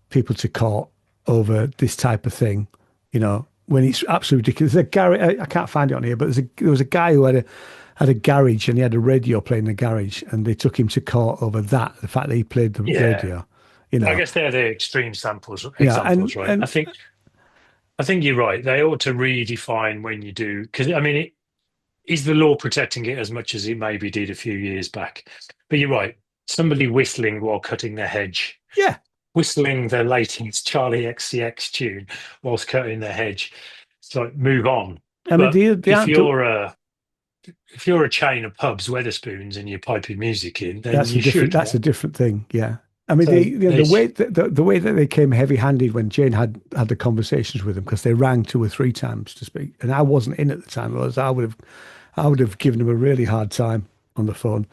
people to court over this type of thing. When it's absolutely ridiculous. There's a garage. I can't find it on here, but there was a guy who had a garage and he had a radio playing in the garage, and they took him to court over that. The fact that he played the radio. I guess they're the extreme examples, right? And I think you're right. They ought to redefine when you do, because is the law protecting it as much as it maybe did a few years back? But you're right. Somebody whistling while cutting their hedge. Yeah. Whistling the latest Charlie XCX tune whilst cutting their hedge. It's like, move on. I mean, if you're a chain of pubs, Weatherspoons, and you're piping music in, then that's a different thing. Yeah. I mean, So the way that they came heavy-handed when Jane had the conversations with them, because they rang 2 or 3 times to speak, and I wasn't in at the time. I would have given them a really hard time on the phone,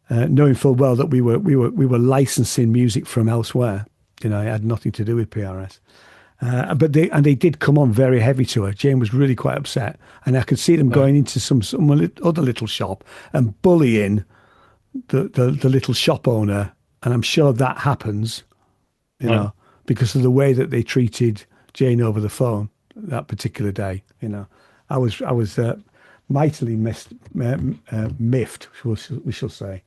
knowing full well that we were licensing music from elsewhere. It had nothing to do with PRS. But they did come on very heavy to her. Jane was really quite upset, and I could see them going into some other little shop and bullying the little shop owner. And I'm sure that happens, because of the way that they treated Jane over the phone that particular day. I was mightily miffed, we shall say.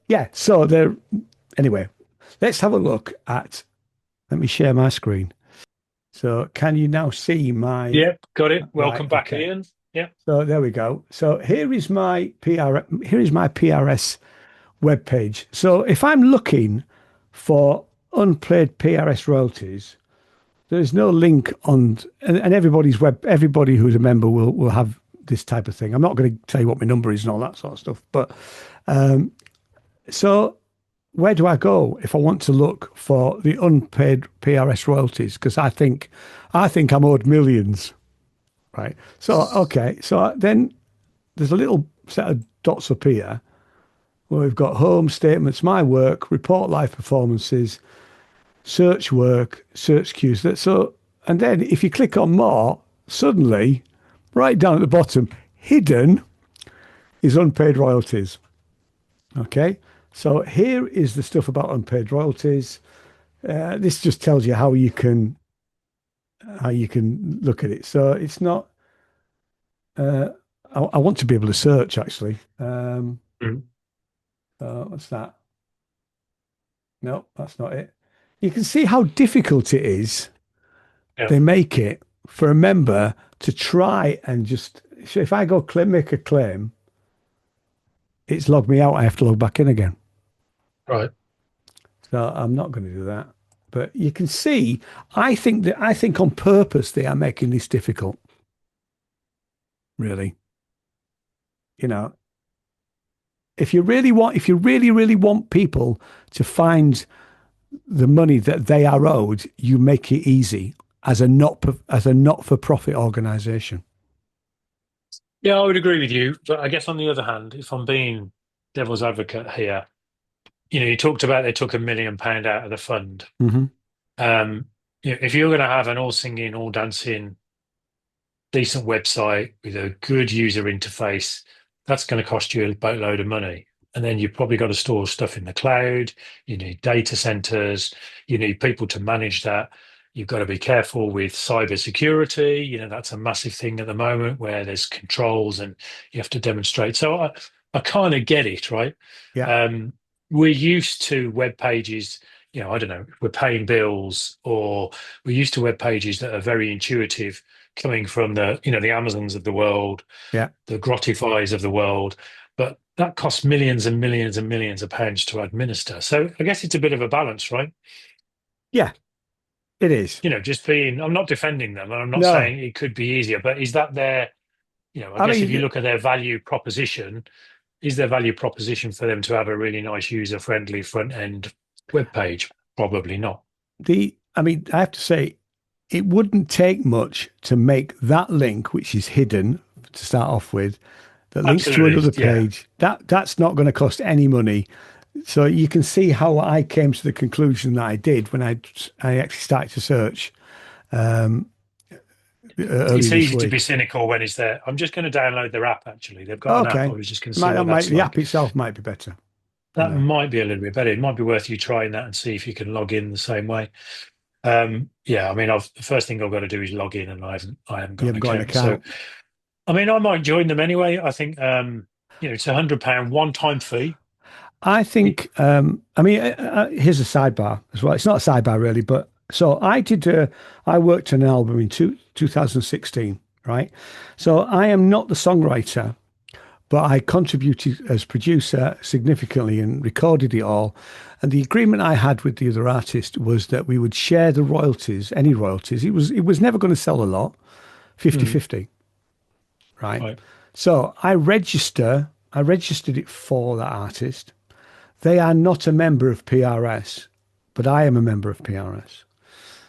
Yeah. So anyway, let's have a look at. Let me share my screen. So can you now see my? Yep, got it. Welcome back, okay. Ian. Yeah. So there we go. So here is my PRS webpage. So if I'm looking for unpaid PRS royalties, there's no link on, and everybody who's a member will have this type of thing. I'm not going to tell you what my number is and all that sort of stuff. But so where do I go if I want to look for the unpaid PRS royalties? Because I think I'm owed millions, right? So okay, so then there's a little set of dots up here where we've got home statements, my work, report live performances, search work, search queues. So, and then if you click on more, suddenly, right down at the bottom, hidden is unpaid royalties. Okay, so here is the stuff about unpaid royalties. This just tells you how you can look at it. So it's not I want to be able to search actually. Mm. What's that? No, that's not it. You can see how difficult it is. Yeah. They make it for a member to try and just. So if I go make a claim, it's logged me out. I have to log back in again. Right. So I'm not going to do that. But you can see, I think on purpose they are making this difficult. Really. You know, if you really want people to find the money that they are owed, you make it easy as a not-for-profit organization. Yeah, I would agree with you. But I guess on the other hand, if I'm being devil's advocate here, you talked about they took £1 million out of the fund. Mm-hmm. If you're going to have an all singing, all dancing, decent website with a good user interface, that's going to cost you a boatload of money. And then you've probably got to store stuff in the cloud. You need data centers. You need people to manage that. You've got to be careful with cyber security. That's a massive thing at the moment where there's controls and you have to demonstrate. So I kind of get it, right? Yeah. We're used to web pages, I don't know, we're paying bills, or we're used to web pages that are very intuitive, coming from the Amazons of the world, Yeah. the Grottifys of the world. But that costs millions and millions and millions of pounds to administer. So I guess it's a bit of a balance, right? Yeah, it is. I'm not defending them, and I'm not No. saying it could be easier, but is that their, I guess if you look at their value proposition, is their value proposition for them to have a really nice user-friendly front-end web page? Probably not. I have to say, it wouldn't take much to make that link, which is hidden to start off with, that links to another page. Yeah. That's not going to cost any money. So you can see how I came to the conclusion that I did when I actually started to search. It's easy to be cynical when it's there. I'm just going to download their app. Actually, they've got an app. I was just going to see what that's the like. app itself might be better. That might be a little bit better. It might be worth you trying that and see if you can log in the same way. The first thing I've got to do is log in, and I haven't got an account. So, I might join them anyway. I think it's £100 one-time fee. I think. Here's a sidebar as well. It's not a sidebar really, but so I worked on an album in 2016, right? So I am not the songwriter, but I contributed as producer significantly and recorded it all. And the agreement I had with the other artist was that we would share the royalties, any royalties. It was never going to sell a lot, 50-50, right? So I registered it for that artist. They are not a member of PRS, but I am a member of PRS.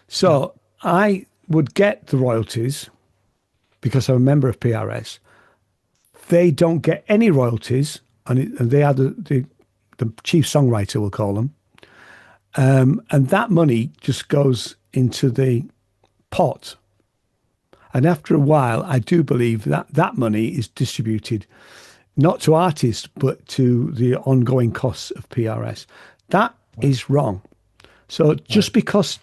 So I would get the royalties because I'm a member of PRS. They don't get any royalties, and they are the chief songwriter, we'll call them. And that money just goes into the pot. And after a while, I do believe that money is distributed not to artists, but to the ongoing costs of PRS. That is wrong. So just because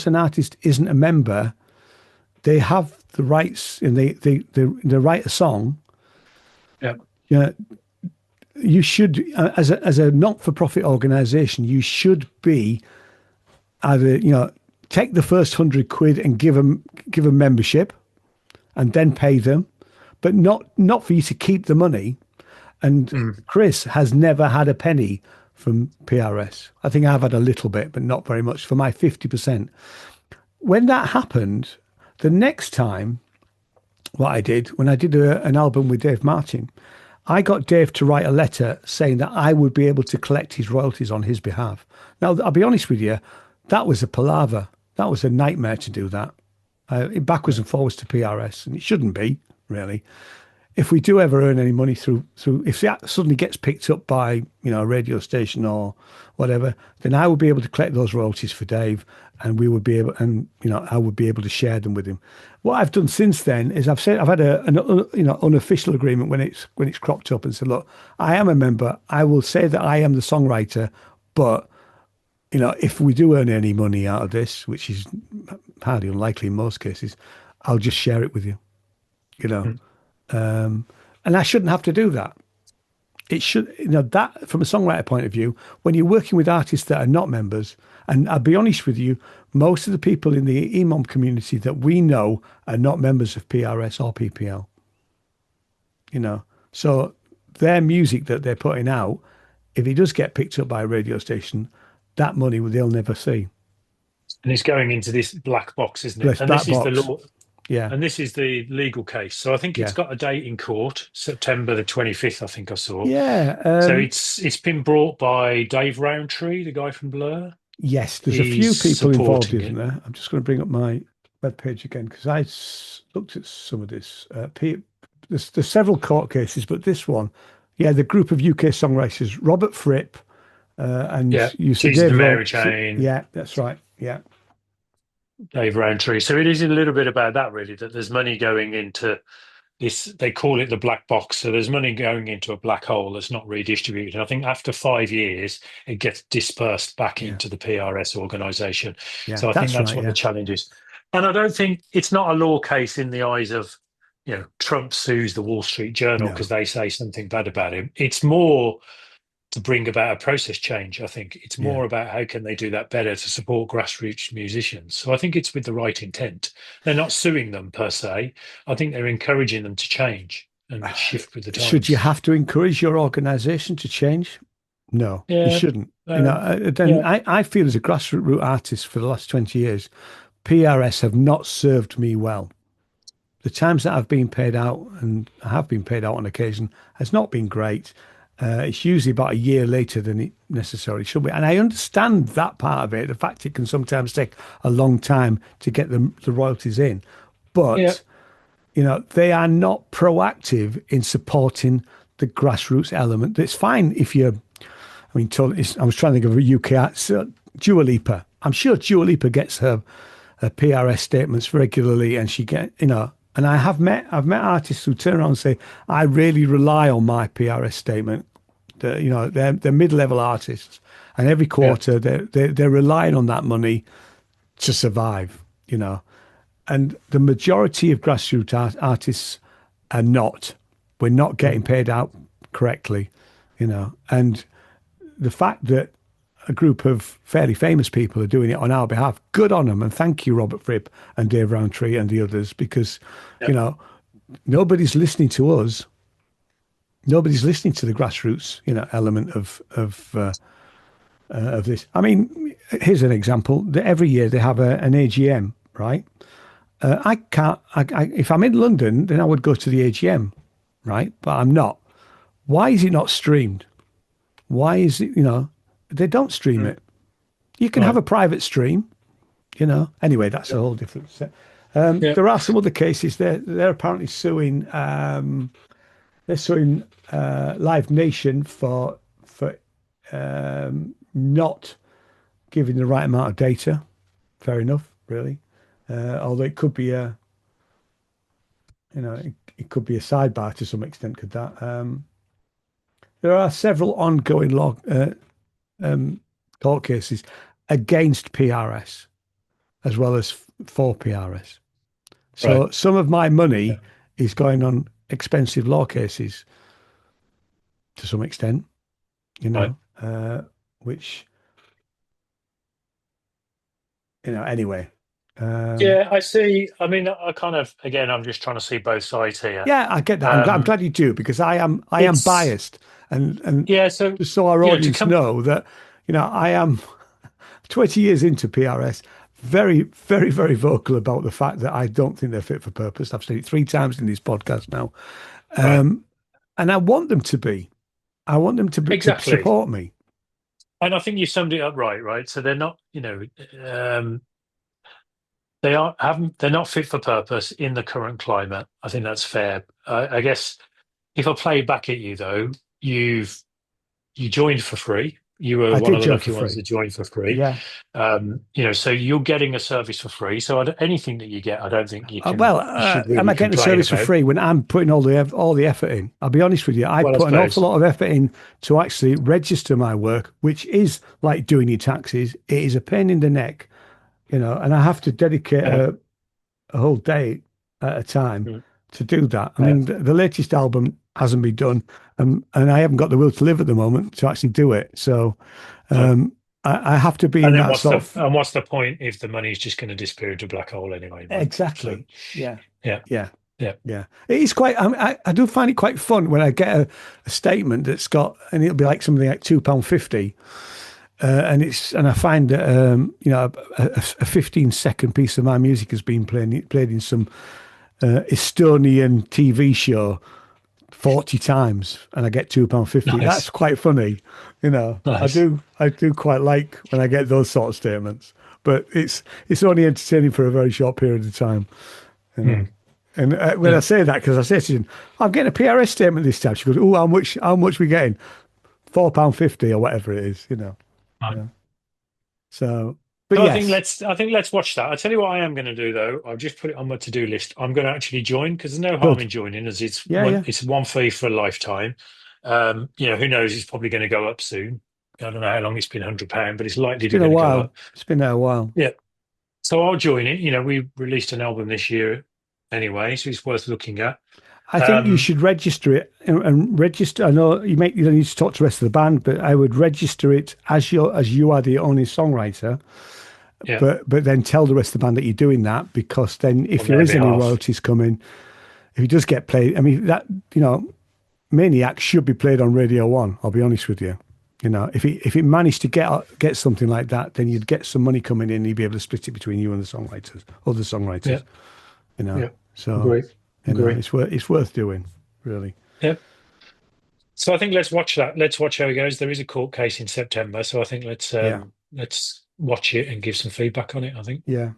an artist isn't a member, they have the rights and they write a song. Yeah. You should, as a not-for-profit organisation, you should be either take the first £100 and give them membership, and then pay them, but not for you to keep the money. And Chris has never had a penny from PRS. I think I've had a little bit, but not very much for my 50%. When that happened, the next time, what I did when I did an album with Dave Martin, I got Dave to write a letter saying that I would be able to collect his royalties on his behalf. Now, I'll be honest with you, that was a palaver. That was a nightmare to do that. Backwards and forwards to PRS, and it shouldn't be, really. If we do ever earn any money through if that suddenly gets picked up by a radio station or whatever, then I would be able to collect those royalties for Dave, and we would be able, and I would be able to share them with him. What I've done since then is I've had an unofficial agreement when it's cropped up and said, look, I am a member. I will say that I am the songwriter, but if we do earn any money out of this, which is highly unlikely in most cases, I'll just share it with you. and I shouldn't have to do that. It should, that from a songwriter point of view, when you're working with artists that are not members, and I'll be honest with you, most of the people in the EMOM community that we know are not members of PRS or PPL. So their music that they're putting out, if it does get picked up by a radio station, that money they'll never see. And it's going into this black box, isn't it? This and black this is box. the law. Yeah. And this is the legal case. So I think it's got a date in court, September the 25th, I think I saw. Yeah. So it's been brought by Dave Rowntree, the guy from Blur. Yes, there's a few people involved, isn't there? I'm just going to bring up my webpage again because I looked at some of this. There's several court cases, but this one, the group of UK songwriters, Robert Fripp, and you said Dave Mary Chain. Yeah, that's right. Yeah. Dave Rowntree. So it is a little bit about that, really, that there's money going into this. They call it the black box. So there's money going into a black hole that's not redistributed. And I think after 5 years, it gets dispersed back into the PRS organisation. Yeah, so I think that's what the challenge is. And I don't think it's not a law case in the eyes of, Trump sues the Wall Street Journal because they say something bad about him. It's more to bring about a process change. I think it's more about how can they do that better to support grassroots musicians. So I think it's with the right intent. They're not suing them per se. I think they're encouraging them to change and shift with the times. Should you have to encourage your organisation to change? No, you shouldn't. I feel as a grassroots artist for the last 20 years, PRS have not served me well. The times that I've been paid out, and I have been paid out on occasion, has not been great. It's usually about a year later than it necessarily should be. And I understand that part of it, the fact it can sometimes take a long time to get the royalties in. But, they are not proactive in supporting the grassroots element. It's fine if you're, I was trying to think of a UK act, Dua Lipa. I'm sure Dua Lipa gets her PRS statements regularly and she and I've met artists who turn around and say, I really rely on my PRS statement. They're mid-level artists, and every quarter they're relying on that money to survive. And the majority of grassroots artists are not. We're not getting paid out correctly, And the fact that a group of fairly famous people are doing it on our behalf, good on them, and thank you, Robert Fripp and Dave Rowntree and the others, because nobody's listening to us. Nobody's listening to the grassroots, element of this. I mean, here's an example. Every year they have an AGM, right? I can't. If I'm in London, then I would go to the AGM, right? But I'm not. Why is it not streamed? Why is it? They don't stream it. You can have a private stream, Anyway, that's a whole different set. There are some other cases. They're apparently suing. They're suing Live Nation for not giving the right amount of data. Fair enough, really. Although it could be it could be a sidebar to some extent. Could that? There are several ongoing court cases against PRS as well as for PRS. So some of my money is going on expensive law cases to some extent, which, anyway. I see. I mean, I kind of, again, I'm just trying to see both sides here. Yeah, I get that. I'm glad you do, because I am biased. And so just so our audience know that, I am 20 years into PRS, very, very, very vocal about the fact that I don't think they're fit for purpose. I've said it 3 times in this podcast now. And I want them to be. I want them to be to support me. And I think you summed it up right? So they're not, they're not fit for purpose in the current climate. I think that's fair. I guess if I play back at you though, you joined for free. You were one of the lucky ones that joined for free. Yeah. So you're getting a service for free. So anything that you get, I don't think you can. Am I getting a service for free when I'm putting all the effort in? I'll be honest with you. I put an awful lot of effort in to actually register my work, which is like doing your taxes. It is a pain in the neck, and I have to dedicate a whole day at a time to do that. I mean, the latest album hasn't been done, and I haven't got the will to live at the moment to actually do it. So I have to be in that sort of. And what's the point if the money is just going to disappear into a black hole anyway? Right? Exactly. So, Yeah. It is quite. I do find it quite fun when I get a statement that's got, and it'll be like something like £2.50. And I find that a 15-second piece of my music has been played in some Estonian TV show 40 times, and I get £2.50. Nice. That's quite funny, Nice. I do quite like when I get those sort of statements, but it's only entertaining for a very short period of time. And when I say that, because I say to her, I'm getting a PRS statement this time. She goes, "Oh, how much we getting? £4.50 or whatever it is, Right. So, but yes. I think let's watch that. I'll tell you what I am going to do though. I've just put it on my to-do list. I'm going to actually join, because there's no harm in joining, as it's one fee for a lifetime. Who knows? It's probably going to go up soon. I don't know how long it's been £100, but it's likely to go up. It's been there a while. Yeah. So I'll join it. We released an album this year anyway, so it's worth looking at. I think you should register it and register. I know you don't need to talk to the rest of the band, but I would register it as you are the only songwriter. Yeah. But then tell the rest of the band that you're doing that, because then if there is any royalties coming, if he does get played, I mean that Maniac should be played on Radio 1. I'll be honest with you. If it managed to get something like that, then you'd get some money coming in. And you'd be able to split it between you and the other songwriters. Yeah. So. Great. It's worth doing, really. Yeah. So I think let's watch that. Let's watch how it goes. There is a court case in September, so I think let's watch it and give some feedback on it. I think. Yeah.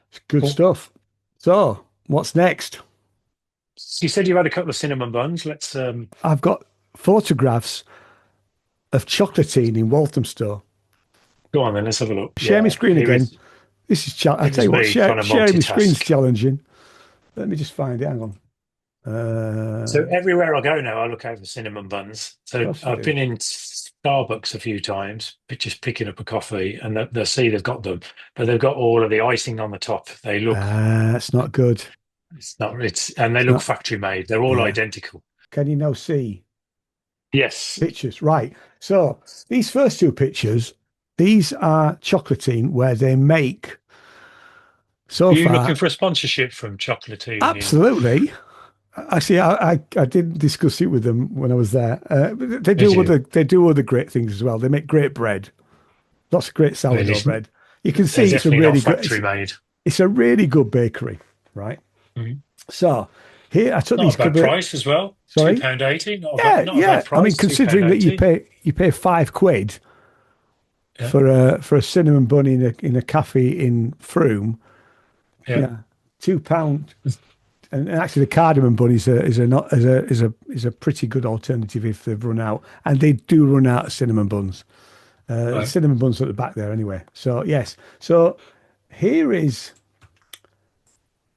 It's good stuff. So, what's next? You said you had a couple of cinnamon buns. Let's. I've got photographs of chocolatine in Walthamstow. Go on then. Let's have a look. Share my screen again. This is. I tell you what. Sharing my screen's challenging. Let me just find it. Hang on. So everywhere I go now, I look out for cinnamon buns. So I've been in Starbucks a few times, just picking up a coffee, and they'll see they've got them, but they've got all of the icing on the top. They look. It's not good. It's not. And they look factory made. They're all identical. Can you now see? Yes. Pictures, right. So these first two pictures, these are chocolatine where they make. So are you far, looking for a sponsorship from Chocolatine? Absolutely. Actually, I did discuss it with them when I was there. They do other great things as well. They make great bread, lots of great sourdough bread. You can see it's a really good factory made. It's a really good bakery, right? Mm-hmm. So here I took not these. A bad price as well. Sorry, £2.80. Not a bad price. I mean, considering that you pay £5 for a cinnamon bun in a cafe in Frome. Yeah, £2, and actually the cardamom bun is a pretty good alternative if they've run out, and they do run out of cinnamon buns. Cinnamon buns at the back there anyway. So yes, so here is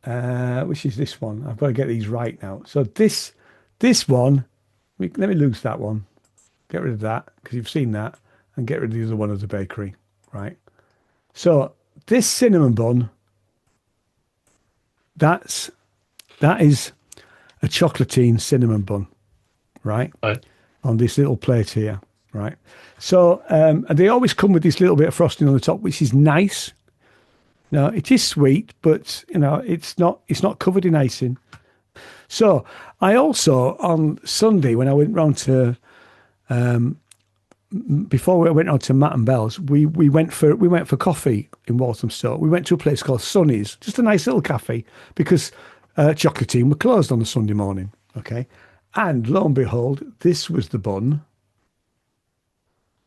which is this one. I've got to get these right now. So this one, let me lose that one. Get rid of that because you've seen that, and get rid of the other one of the bakery, right? So this cinnamon bun. That is a chocolatine cinnamon bun, right? On this little plate here, right? So and they always come with this little bit of frosting on the top, which is nice. Now it is sweet, but it's not covered in icing. So I also on Sunday when I went round to before we went on to Matt and Bell's, we went for coffee in Walthamstow. We went to a place called Sonny's, just a nice little cafe, because Chocolatine were closed on a Sunday morning. Okay, and lo and behold, this was the bun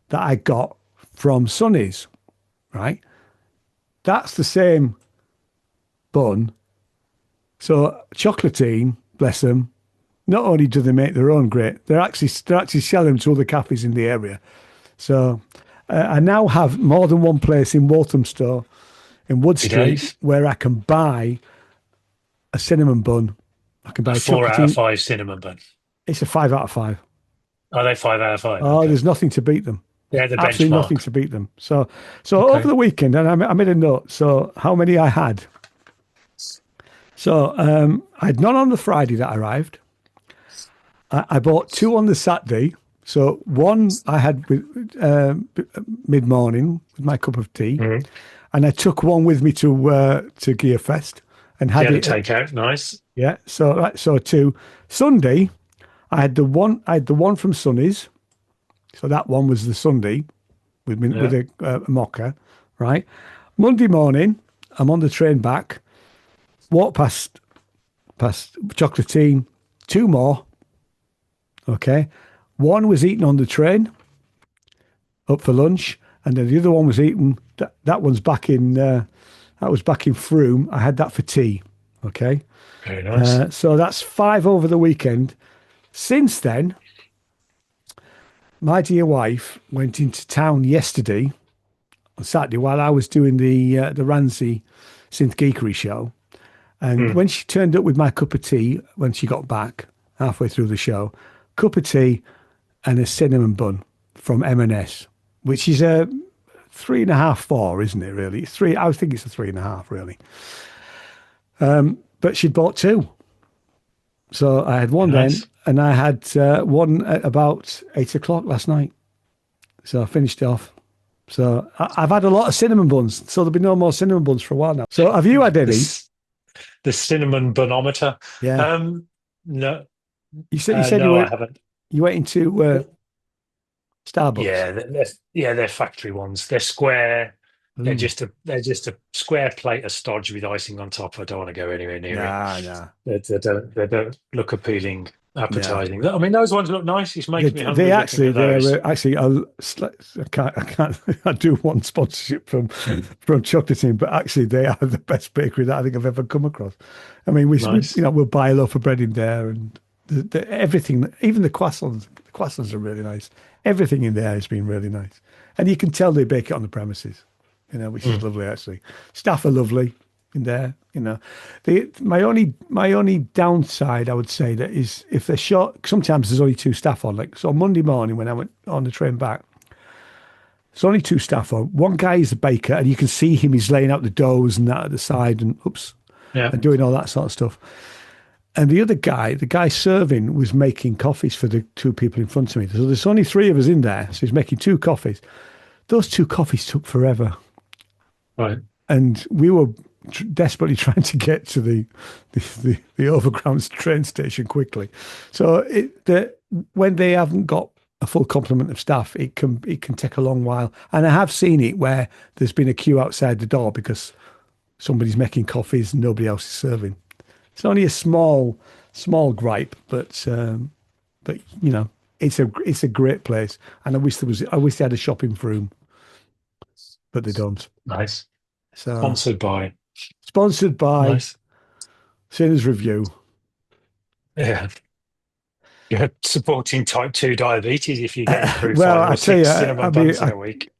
that I got from Sonny's. Right, that's the same bun. So Chocolatine, bless them. Not only do they make their own great, they're actually selling them to other cafes in the area. So I now have more than one place in Walthamstow, in Wood Street, where I can buy a cinnamon bun. I can buy a 4 out of 5 cinnamon bun. It's a 5 out of 5. Are they 5 out of 5? Oh, okay. There's nothing to beat them. Yeah, the absolutely benchmark. Nothing to beat them. So over the weekend, and I made a note. So how many I had? So I had none on the Friday that arrived. I bought 2 on the Saturday. So one I had with mid-morning with my cup of tea, and I took one with me to Gearfest and had it. Takeout, nice. Yeah. So 2. Sunday, I had the one from Sunny's. So that one was the Sunday with a mocha, right? Monday morning, I'm on the train back. Walk past Chocolatine, 2 more. Okay. One was eaten on the train up for lunch, and then the other one was eaten. That one's back in. That was back in Frome. I had that for tea. Okay. Very nice. So that's 5 over the weekend. Since then, my dear wife went into town yesterday, on Saturday, while I was doing the Ramsey Synth Geekery show. And when she turned up with my cup of tea, when she got back halfway through the show, cup of tea and a cinnamon bun from M&S, which is a 3.5, 4, isn't it, really? It's 3. I think it's a 3.5, really. But she'd bought 2. So I had one then, and I had one at about 8 o'clock last night. So I finished it off. So I've had a lot of cinnamon buns, so there'll be no more cinnamon buns for a while now. So have you had any? The cinnamon bunometer? Yeah. No. You said no, I haven't. You went into Starbucks. Yeah, they're factory ones. They're square. They're just a square plate of stodge with icing on top. I don't want to go anywhere near it. Nah. They don't look appealing, appetizing. Yeah. I mean, those ones look nice. It's making me hungry. I can't. I do want sponsorship from Chocolatine, but actually, they are the best bakery that I think I've ever come across. I mean, we'll buy a loaf of bread in there, and everything, even the croissants. The croissants are really nice. Everything in there has been really nice, and you can tell they bake it on the premises. Which is lovely, actually. Staff are lovely in there. My only downside, I would say, that is if they're short. Sometimes there's only 2 staff on. Like so, Monday morning when I went on the train back, there's only 2 staff on. One guy is the baker, and you can see him. He's laying out the doughs and that at the side, and and doing all that sort of stuff. And the other guy, the guy serving, was making coffees for the 2 people in front of me. So there's only 3 of us in there. So he's making 2 coffees. Those 2 coffees took forever. Right. And we were desperately trying to get to the overground train station quickly. So when they haven't got a full complement of staff, it can take a long while. And I have seen it where there's been a queue outside the door because somebody's making coffees and nobody else is serving. It's only a small gripe, but it's a great place. And I wish they had a shop in Frome. But they don't. Nice. So, Sponsored by nice. Sinners Review. Yeah. You're supporting type 2 diabetes if you get through 5 or 6 cinnamon buns in a week.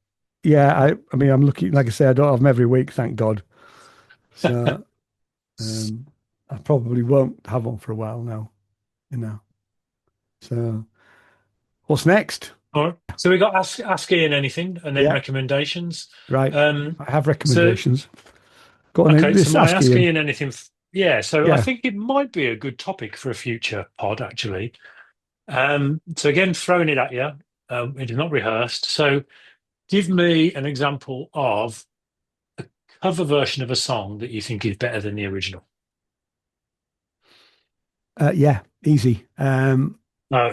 Yeah, I mean, I'm looking, like I say, I don't have them every week, thank God. So I probably won't have one for a while now, So what's next? All right. So we got ask Ian anything, and then recommendations. Right. I have recommendations. Go on. Okay. So ask Ian anything. I think it might be a good topic for a future pod, actually. So again, throwing it at you. It is not rehearsed. So give me an example of a cover version of a song that you think is better than the original. Easy.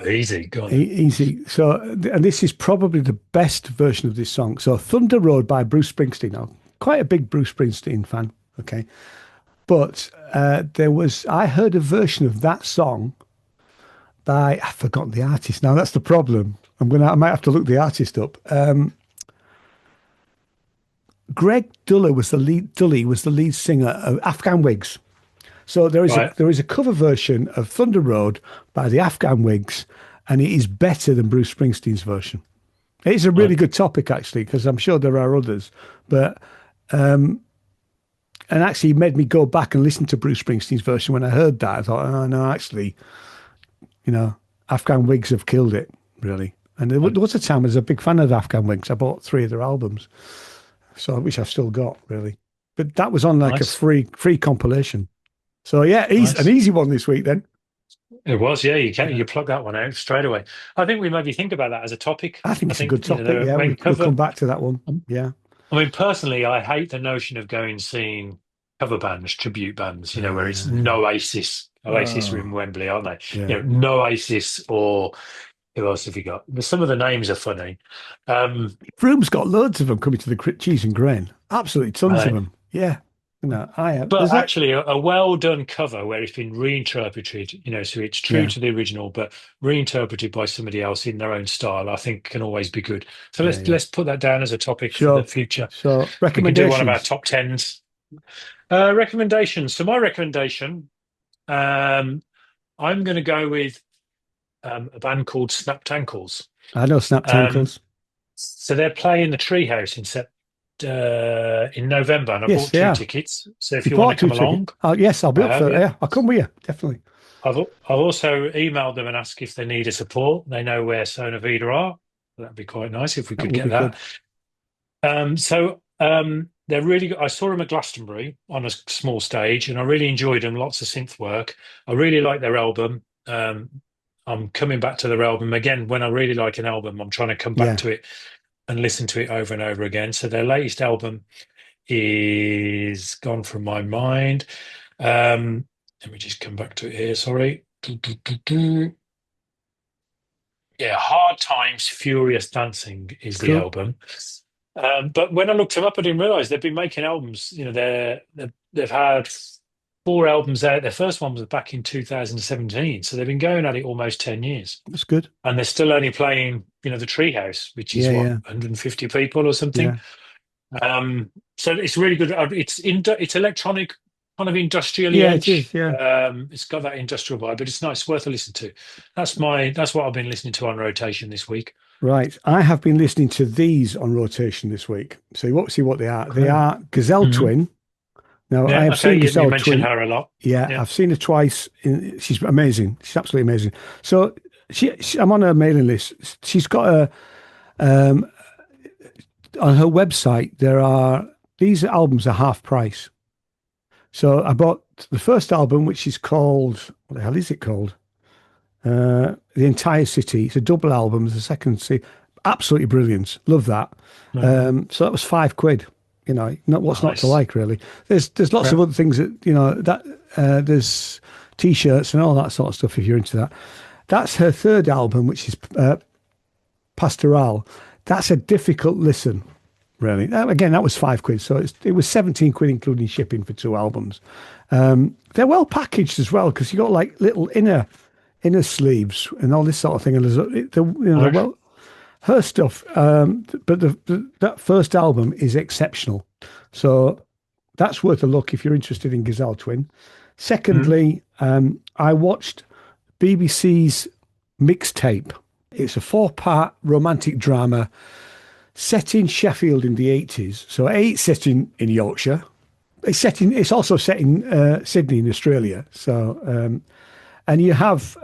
Easy. Go on. Easy. So, and this is probably the best version of this song. So, Thunder Road by Bruce Springsteen. I'm quite a big Bruce Springsteen fan. Okay. But I heard a version of that song by, I've forgotten the artist now. That's the problem. I might have to look the artist up. Greg Dully was the lead singer of Afghan Wigs. So there is a cover version of Thunder Road by the Afghan Wigs, and it is better than Bruce Springsteen's version. It's a really good topic, actually, because I'm sure there are others. But and actually, it made me go back and listen to Bruce Springsteen's version. When I heard that, I thought, oh no, actually, Afghan Wigs have killed it, really. And there was a time I was a big fan of Afghan Wigs. I bought 3 of their albums, so which I've still got, really. But that was on a free compilation. So yeah, Nice. an easy one this week then. It was, yeah. You plug that one out straight away. I think we maybe think about that as a topic. I think it's a good topic. You know, We'll come back to that one. Yeah. I mean, personally, I hate the notion of going seeing cover bands, tribute bands. You know, where it's no Oasis. Oasis are in Wembley, aren't they? Yeah. You know, no Oasis or who else have you got? Some of the names are funny. Broom's got loads of them coming to the Cheese and Grain. Absolutely tons of them. Yeah. No, I have. But actually, a well done cover where it's been reinterpreted, you know, so it's true to the original, but reinterpreted by somebody else in their own style, I think can always be good. So let's put that down as a topic for the future. So recommendations. We can do one of our top tens. Recommendations. So my recommendation, I'm going to go with a band called Snapped Ankles. I know Snapped Ankles. So they're playing the Treehouse in November, and I bought 2 tickets. So if you want to come along, yes, I'll be up for it. Yeah, I'll come with you, definitely. I've also emailed them and asked if they need a support. They know where Sona Vida are. That'd be quite nice if we could get that. They're really good. I saw them at Glastonbury on a small stage, and I really enjoyed them. Lots of synth work. I really like their album. I'm coming back to their album again. When I really like an album, I'm trying to come back to it and listen to it over and over again. So their latest album is gone from my mind. Let me just come back to it here. Sorry. Yeah, Hard Times, Furious Dancing is the album. But when I looked them up, I didn't realise they've been making albums. You know, they've had 4 albums out. Their first one was back in 2017, so they've been going at it almost 10 years. That's good. And they're still only playing, you know, the Treehouse, which is 150 people or something. Yeah. So it's really good. It's electronic, kind of industrial. Yeah, it is. Yeah. It's got that industrial vibe, but it's nice. It's worth a listen to. That's what I've been listening to on rotation this week. Right. I have been listening to these on rotation this week. So you won't see what they are. They are Gazelle Twin. Now, I have seen Gazelle Twin. You mentioned her a lot. Yeah, I've seen her twice. She's amazing. She's absolutely amazing. So I'm on her mailing list. She's got a on her website. These albums are half price. So I bought the first album, which is called, what the hell is it called? The Entire City. It's a double album. The second, absolutely brilliant. Love that. So that was £5. You know, what's not to like, really. There's lots of other things that, you know, that there's T-shirts and all that sort of stuff if you're into that. That's her third album, which is Pastoral. That's a difficult listen, really. Again, that was £5. So it was £17, including shipping for 2 albums. They're well packaged as well, because you got like little inner sleeves and all this sort of thing. And her stuff, but that first album is exceptional. So that's worth a look if you're interested in Gazelle Twin. Secondly, I watched BBC's Mixtape. It's a 4-part romantic drama set in Sheffield in the 80s. So it's set in Yorkshire. It's also set in Sydney in Australia. So, and you have,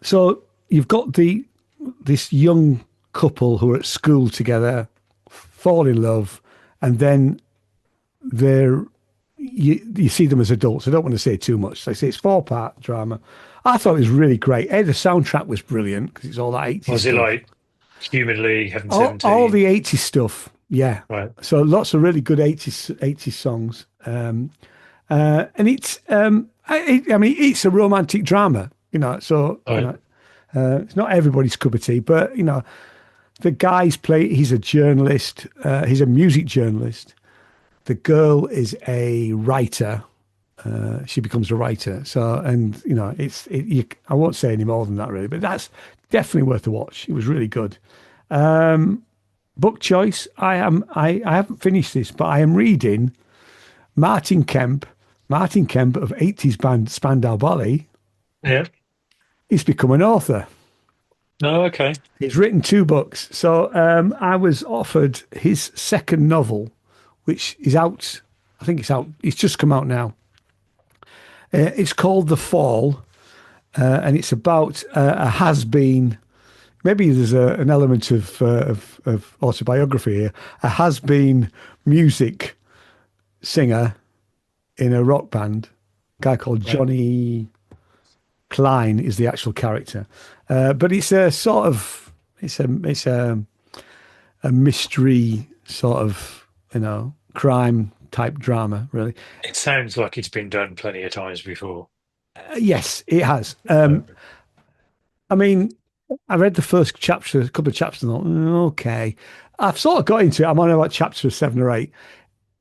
so you've got this young couple who are at school together, fall in love, and then you see them as adults. I don't want to say too much. So I say it's 4-part drama. I thought it was really great. The soundtrack was brilliant because it's all that 80s Was stuff. it like Human League, Heaven 17? All the 80s stuff, yeah. Right. So lots of really good 80s songs. And it's, I mean, it's a romantic drama, you know, so you know, it's not everybody's cup of tea, but, you know, the guy's he's a journalist, he's a music journalist. The girl is a writer. She becomes a writer. So, and, you know, I won't say any more than that, really, but that's definitely worth a watch. It was really good. Book choice. I haven't finished this, but I am reading Martin Kemp of 80s band Spandau Ballet. Yeah. He's become an author. Oh, okay. He's written 2 books. So I was offered his second novel, which is out. I think it's out. It's just come out now. It's called The Fall, and it's about a has-been. Maybe there's an element of autobiography here. A has-been music singer in a rock band. A guy called Johnny Klein is the actual character, but it's a sort of it's a mystery sort of crime type drama. Really, It sounds like it's been done plenty of times before. Yes, it has. I mean, I read the first chapter, a couple of chapters, and thought, okay. I've sort of got into it. I'm on about chapter 7 or 8.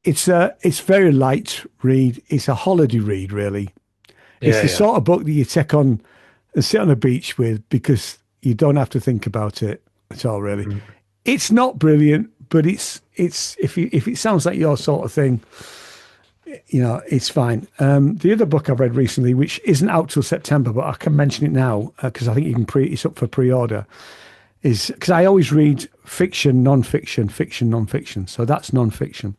It's very light read. It's a holiday read, really. It's the sort of book that you take on and sit on a beach with because you don't have to think about it at all, really. Mm. It's not brilliant, but it's if it sounds like your sort of thing, it's fine. The other book I've read recently, which isn't out till September, but I can mention it now because I think you can it's up for pre-order, is because I always read fiction, non-fiction, fiction, non-fiction. So that's non-fiction.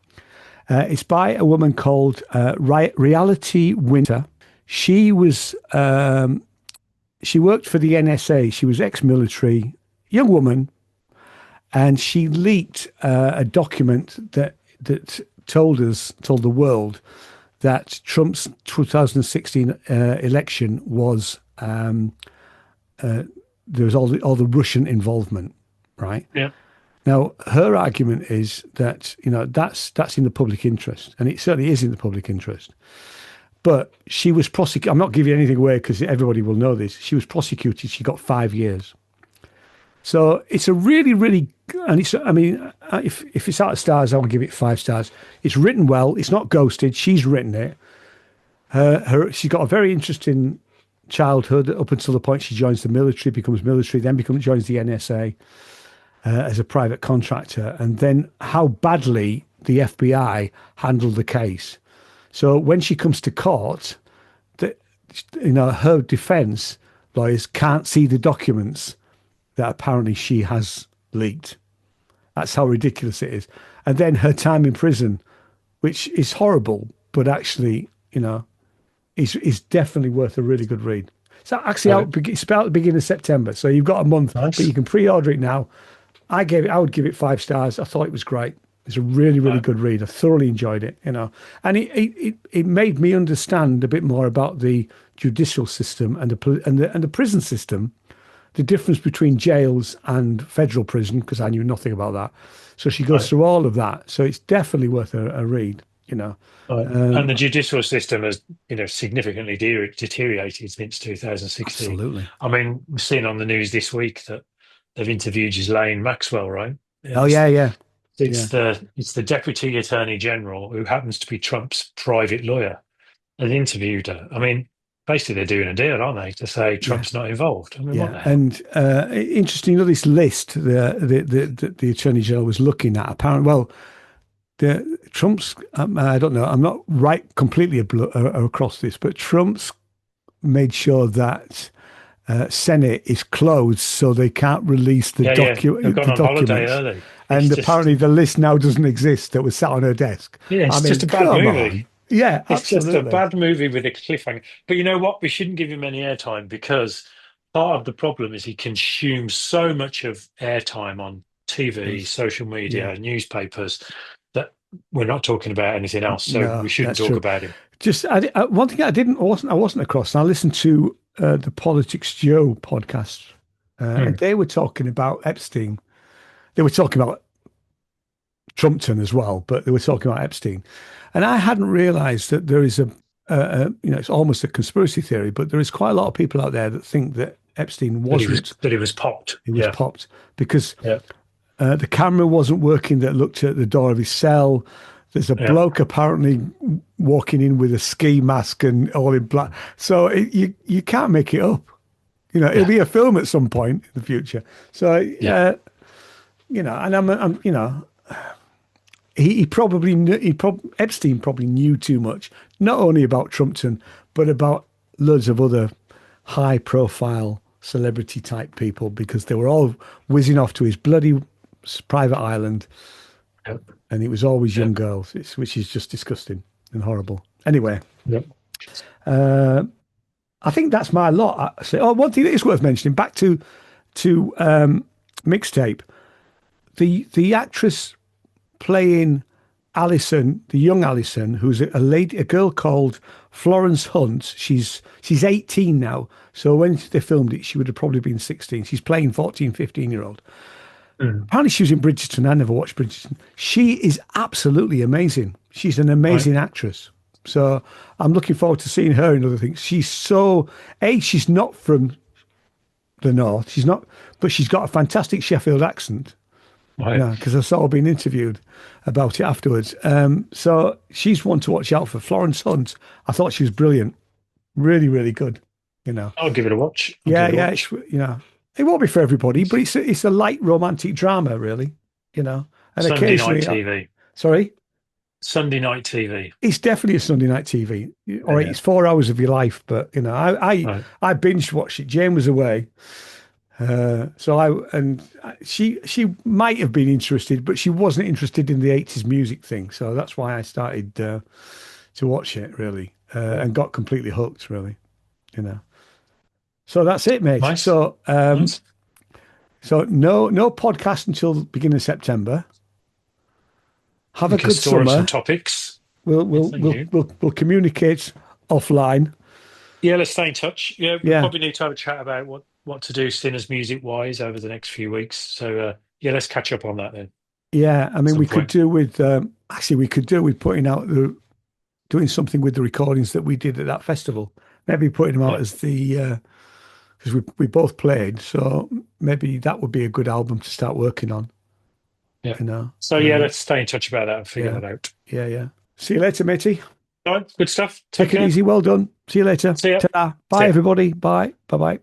It's by a woman called Reality Winter. She was she worked for the NSA. She was ex-military, young woman, and she leaked a document that told the world that Trump's 2016 election was there was all the Russian involvement, right? Yeah. Now her argument is that that's in the public interest, and it certainly is in the public interest. But she was prosecuted. I'm not giving anything away because everybody will know this. She was prosecuted. She got 5 years. So it's a really, really, and it's, I mean, if it's out of stars, I will give it 5 stars. It's written well. It's not ghosted. She's written it. She's got a very interesting childhood up until the point she joins the military, becomes military, then joins the NSA as a private contractor, and then how badly the FBI handled the case. So when she comes to court, her defense lawyers can't see the documents that apparently she has leaked. That's how ridiculous it is. And then her time in prison, which is horrible, but actually, is definitely worth a really good read. So actually, it's about the beginning of September. So you've got a month, but you can pre-order it now. I would give it 5 stars. I thought it was great. It's a really, really good read. I thoroughly enjoyed it, and it made me understand a bit more about the judicial system and the prison system, the difference between jails and federal prison, because I knew nothing about that. So she goes through all of that. So it's definitely worth a read, And the judicial system has, significantly deteriorated since 2016. Absolutely. I mean, we've seen on the news this week that they've interviewed Ghislaine Maxwell, right? Yeah. It's the Deputy Attorney General, who happens to be Trump's private lawyer, has interviewed her. I mean, basically they're doing a deal, aren't they, to say Trump's not involved? I mean, what the hell? And interesting, this list the Attorney General was looking at. Apparently, Trump's. I don't know. I'm not completely across this, but Trump's made sure that Senate is closed, so they can't release the documents. They've gone on holiday early. And apparently the list now doesn't exist that was sat on her desk. Yeah, it's just a bad movie. Yeah, it's absolutely. Just a bad movie with a cliffhanger. But you know what? We shouldn't give him any airtime, because part of the problem is he consumes so much of airtime on TV, social media, newspapers, that we're not talking about anything else. So we shouldn't talk about him. Just one thing I wasn't across. And I listened to the Politics Joe podcast, and they were talking about Epstein. They were talking about Trumpton as well, but they were talking about Epstein. And I hadn't realized that there is it's almost a conspiracy theory, but there is quite a lot of people out there that think that Epstein wasn't. That he was popped. He was popped because the camera wasn't working that looked at the door of his cell. There's a bloke apparently walking in with a ski mask and all in black. So you can't make it up. It'll be a film at some point in the future. So, and I'm he probably knew, Epstein probably knew too much, not only about Trumpton, but about loads of other high profile celebrity type people, because they were all whizzing off to his bloody private island. And it was always young girls, which is just disgusting and horrible. Anyway, I think that's my lot. Actually. Oh, one thing that is worth mentioning, back to Mixtape, the actress playing Alison, the young Alison, who's a girl called Florence Hunt. She's 18 now. So when they filmed it, she would have probably been 16. She's playing 14, 15-year-old. Apparently she was in Bridgerton. I never watched Bridgerton. She is absolutely amazing. She's an amazing actress. So I'm looking forward to seeing her in other things. She's not from the north. She's not, but she's got a fantastic Sheffield accent. Right. Yeah, because I saw her being interviewed about it afterwards. So she's one to watch out for. Florence Hunt, I thought she was brilliant. Really, really good. I'll give it a watch. It won't be for everybody, but it's a light romantic drama, really. And Sunday night TV. Sorry? Sunday night TV. It's definitely a Sunday night TV. All right, it's 4 hours of your life, but I binge watched it. Jane was away. She might have been interested, but she wasn't interested in the 80s music thing. So that's why I started to watch it, really, and got completely hooked, really. So that's it, mate. Nice. So Nice. so no podcast until beginning of September. Have a good summer. Some topics. We'll communicate offline. Yeah, let's stay in touch. Yeah, we probably need to have a chat about what to do Sinners music wise over the next few weeks. So let's catch up on that then. Yeah, I mean, we could do with putting out doing something with the recordings that we did at that festival. Maybe putting them out as the because we both played, so maybe that would be a good album to start working on. Yeah. So let's stay in touch about that and figure that out. Yeah. See you later, matey. All right, good stuff. Take it easy. Well done. See you later. See ya. Ta-da. Bye, everybody. Bye. Bye-bye.